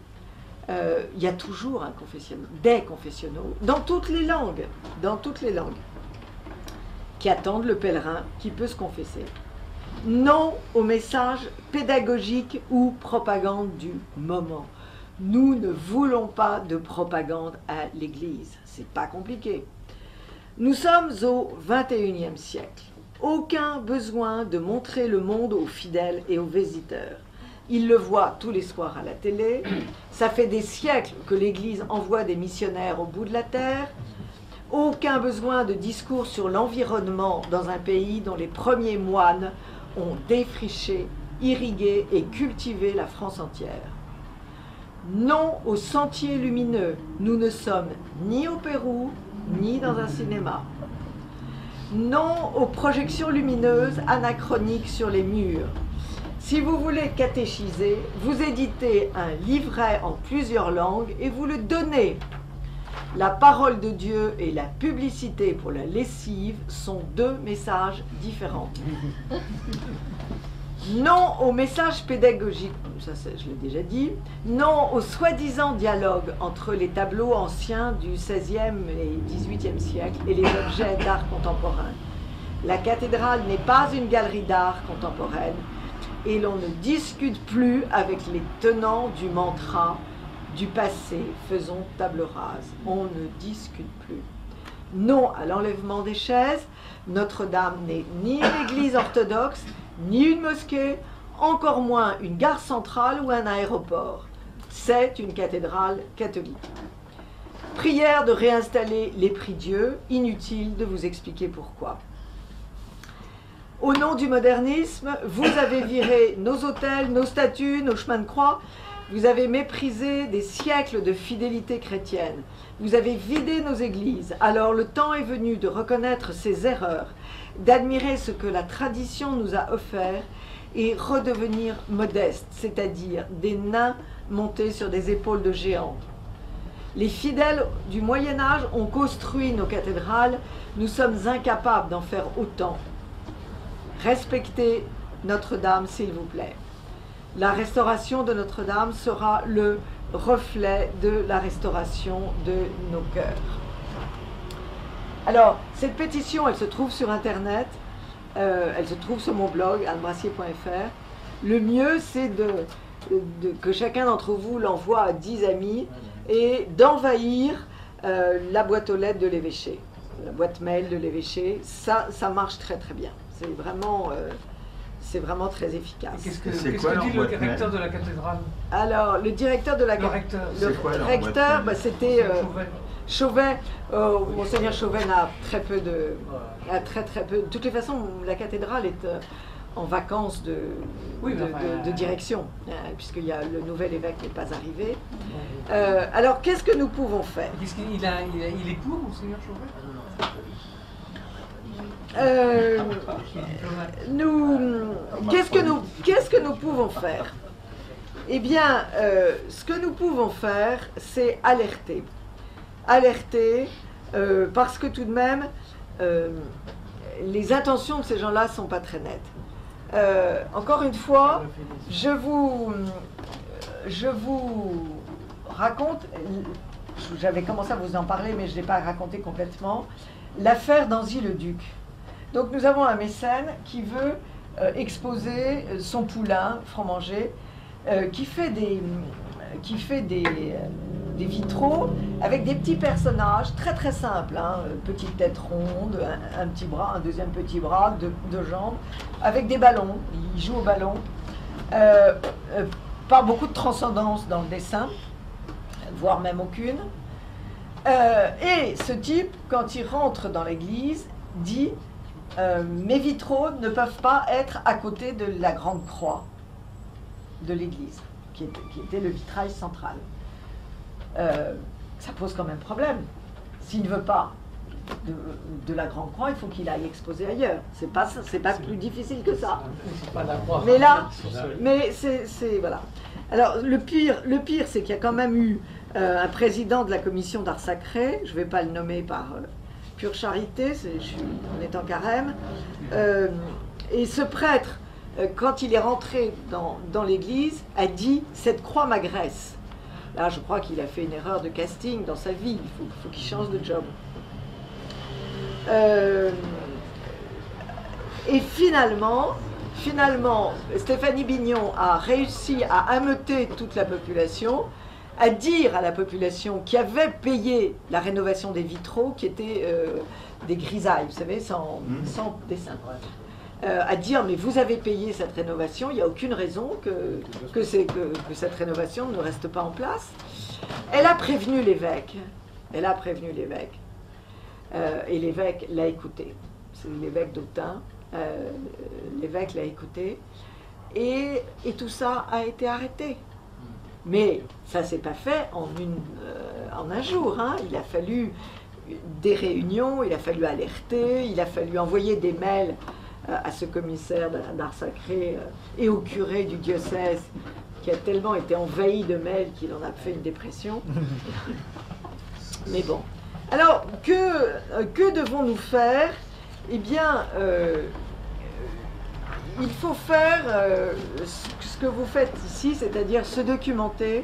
Il y a toujours un confessionnal, des confessionnaux, dans toutes les langues, qui attendent le pèlerin qui peut se confesser. Non au message pédagogique ou propagande du moment. Nous ne voulons pas de propagande à l'Église. C'est pas compliqué. Nous sommes au XXIe siècle. Aucun besoin de montrer le monde aux fidèles et aux visiteurs. Ils le voient tous les soirs à la télé. Ça fait des siècles que l'Église envoie des missionnaires au bout de la terre. Aucun besoin de discours sur l'environnement dans un pays dont les premiers moines ont défriché, irrigué et cultivé la France entière. Non aux sentiers lumineux. Nous ne sommes ni au Pérou, ni dans un cinéma. Non aux projections lumineuses anachroniques sur les murs. Si vous voulez catéchiser, vous éditez un livret en plusieurs langues et vous le donnez. La parole de Dieu et la publicité pour la lessive sont deux messages différents. Non au message pédagogique, ça je l'ai déjà dit. Non au soi-disant dialogue entre les tableaux anciens du XVIe et XVIIIe siècle et les objets d'art contemporain. La cathédrale n'est pas une galerie d'art contemporaine et l'on ne discute plus avec les tenants du mantra du passé, faisons table rase. On ne discute plus. Non à l'enlèvement des chaises. Notre-Dame n'est ni une église orthodoxe, ni une mosquée, encore moins une gare centrale ou un aéroport. C'est une cathédrale catholique. Prière de réinstaller les prie-dieux, inutile de vous expliquer pourquoi. Au nom du modernisme, vous avez viré nos autels, nos statues, nos chemins de croix. Vous avez méprisé des siècles de fidélité chrétienne. Vous avez vidé nos églises. Alors le temps est venu de reconnaître ces erreurs, d'admirer ce que la tradition nous a offert et redevenir modeste, c'est-à-dire des nains montés sur des épaules de géants. Les fidèles du Moyen-Âge ont construit nos cathédrales. Nous sommes incapables d'en faire autant. Respectez Notre-Dame, s'il vous plaît. La restauration de Notre-Dame sera le reflet de la restauration de nos cœurs. Alors, cette pétition, elle se trouve sur Internet, elle se trouve sur mon blog, annebrassier.fr. Le mieux, c'est que chacun d'entre vous l'envoie à 10 amis et d'envahir la boîte aux lettres de l'évêché, la boîte mail de l'évêché. Ça marche très très bien. C'est vraiment très efficace. Qu'est-ce que dit le directeur de la cathédrale? Alors, le directeur de la cathédrale, le recteur, c'était Chauvet. Monseigneur Chauvet a très peu de... très peu. De toutes les façons, la cathédrale est en vacances de direction, puisque le nouvel évêque n'est pas arrivé. Alors, qu'est-ce que nous pouvons faire? Il est pour, Monseigneur Chauvet? Qu'est-ce que nous pouvons faire? Eh bien, ce que nous pouvons faire, c'est alerter. Alerter, parce que tout de même, les intentions de ces gens-là ne sont pas très nettes. Encore une fois, je vous raconte, j'avais commencé à vous en parler, mais je ne l'ai pas raconté complètement, l'affaire d'Anzy-le-Duc. Donc nous avons un mécène qui veut exposer son poulain, Franc-Manger, qui fait des vitraux avec des petits personnages très très simples, hein, petite tête ronde, un petit bras, un deuxième petit bras, deux jambes, avec des ballons. Il joue au ballon, pas beaucoup de transcendance dans le dessin, voire même aucune. Et ce type, quand il rentre dans l'église, dit mes vitraux ne peuvent pas être à côté de la grande croix de l'église, qui était le vitrail central. Ça pose quand même problème. S'il ne veut pas de la grande croix, il faut qu'il aille exposer ailleurs. C'est pas plus difficile que ça. Mais là, c'est voilà. Alors le pire, c'est qu'il y a quand même eu un président de la commission d'art sacré, je ne vais pas le nommer par pure charité, on est en carême, et ce prêtre, quand il est rentré dans l'église, a dit « cette croix m'agresse ». Là, je crois qu'il a fait une erreur de casting dans sa vie, il faut qu'il change de job. Et finalement, finalement, Stéphanie Bignon a réussi à ameuter toute la population, à dire à la population qui avait payé la rénovation des vitraux, qui étaient des grisailles, vous savez, sans dessin, à dire, mais vous avez payé cette rénovation, il n'y a aucune raison que cette rénovation ne reste pas en place. Elle a prévenu l'évêque, et l'évêque l'a écouté. C'est l'évêque d'Autun, l'évêque l'a écouté, et tout ça a été arrêté. Mais ça ne s'est pas fait en un jour, hein. Il a fallu des réunions, il a fallu alerter, il a fallu envoyer des mails à ce commissaire d'art sacré et au curé du diocèse qui a tellement été envahi de mails qu'il en a fait une dépression. Mais bon. Alors, que devons-nous faire? Eh bien, il faut faire ce que vous faites ici, c'est-à-dire se documenter,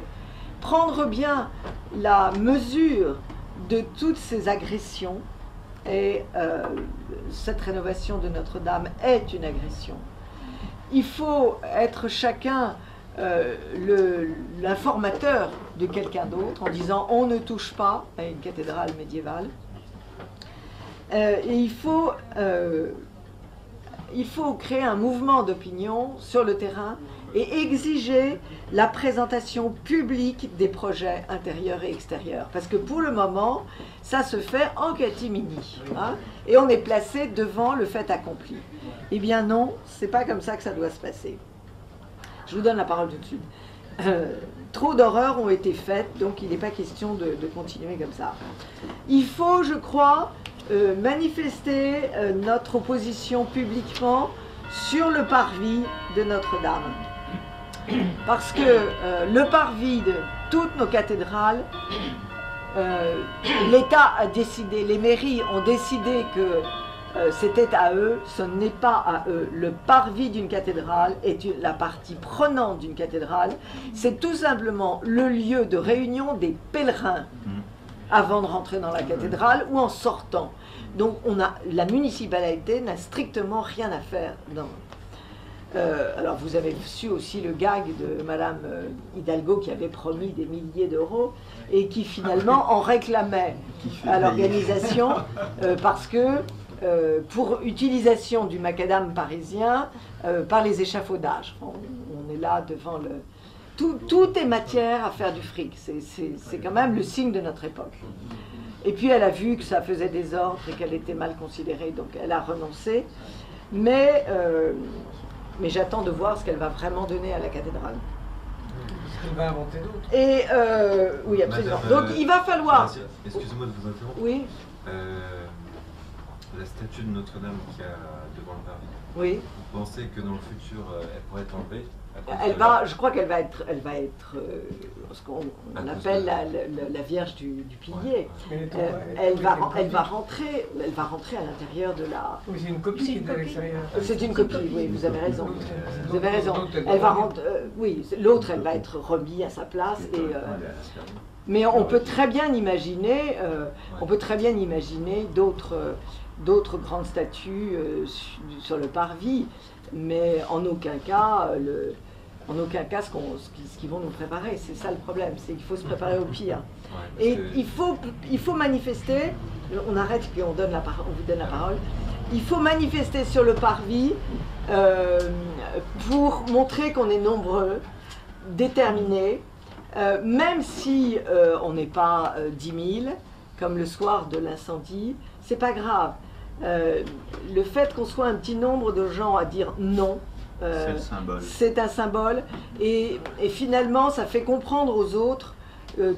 prendre bien la mesure de toutes ces agressions. Et cette rénovation de Notre-Dame est une agression. Il faut être chacun l'informateur de quelqu'un d'autre en disant on ne touche pas à une cathédrale médiévale. Et il faut créer un mouvement d'opinion sur le terrain et exiger la présentation publique des projets intérieurs et extérieurs. Parce que pour le moment, ça se fait en catimini, hein, et on est placé devant le fait accompli. Eh bien non, c'est pas comme ça que ça doit se passer. Je vous donne la parole tout de suite. Trop d'horreurs ont été faites, donc il n'est pas question de continuer comme ça. Il faut, je crois, manifester notre opposition publiquement sur le parvis de Notre-Dame. Parce que le parvis de toutes nos cathédrales, l'État a décidé, les mairies ont décidé que c'était à eux, ce n'est pas à eux. Le parvis d'une cathédrale est la partie prenante d'une cathédrale. C'est tout simplement le lieu de réunion des pèlerins avant de rentrer dans la cathédrale ou en sortant. Donc la municipalité n'a strictement rien à faire dans... alors vous avez su aussi le gag de Madame Hidalgo qui avait promis des milliers d'euros et qui finalement en réclamait à l'organisation parce que pour utilisation du macadam parisien par les échafaudages. On est là devant le... Tout est matière à faire du fric, c'est quand même le signe de notre époque. Et puis elle a vu que ça faisait désordre et qu'elle était mal considérée, donc elle a renoncé. Mais j'attends de voir ce qu'elle va vraiment donner à la cathédrale. Est-ce qu'elle va inventer d'autres? Et oui, absolument. Donc il va falloir... Excusez-moi de vous interrompre. Oui. La statue de Notre-Dame qui a devant le parvis. Oui. Vous pensez que dans le futur, elle pourrait être enlevée? Je crois qu'elle va être ce qu'on appelle la Vierge du Pilier. Elle va rentrer à l'intérieur de la... Oui, c'est une copie qui est à l'extérieur. C'est une copie, oui, vous avez raison. Vous avez raison. Elle va rentrer... oui, l'autre, elle va être remise à sa place. Mais on peut très bien imaginer, d'autres grandes statues sur le parvis, mais en aucun cas ce qu'ils vont nous préparer. C'est ça le problème, c'est qu'il faut se préparer au pire. Et il faut manifester, on arrête puis on vous donne la parole, il faut manifester sur le parvis pour montrer qu'on est nombreux, déterminés, même si on n'est pas 10 000, comme le soir de l'incendie, c'est pas grave. Le fait qu'on soit un petit nombre de gens à dire non, c'est un symbole. Et finalement, ça fait comprendre aux autres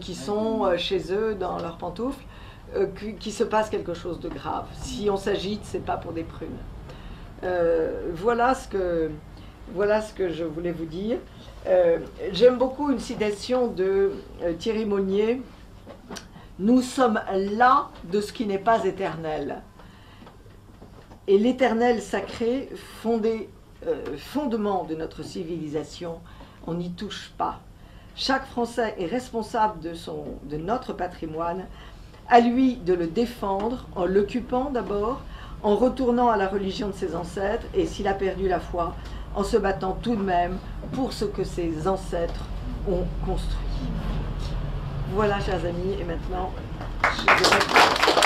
qui sont chez eux dans leurs pantoufles qu'il se passe quelque chose de grave. Si on s'agite, c'est pas pour des prunes. Voilà ce que je voulais vous dire. J'aime beaucoup une citation de Thierry Monnier. Nous sommes là de ce qui n'est pas éternel. Et l'éternel sacré, fondement de notre civilisation, on n'y touche pas. Chaque Français est responsable de notre patrimoine, à lui de le défendre en l'occupant d'abord, en retournant à la religion de ses ancêtres, et s'il a perdu la foi, en se battant tout de même pour ce que ses ancêtres ont construit. Voilà, chers amis, et maintenant, je vais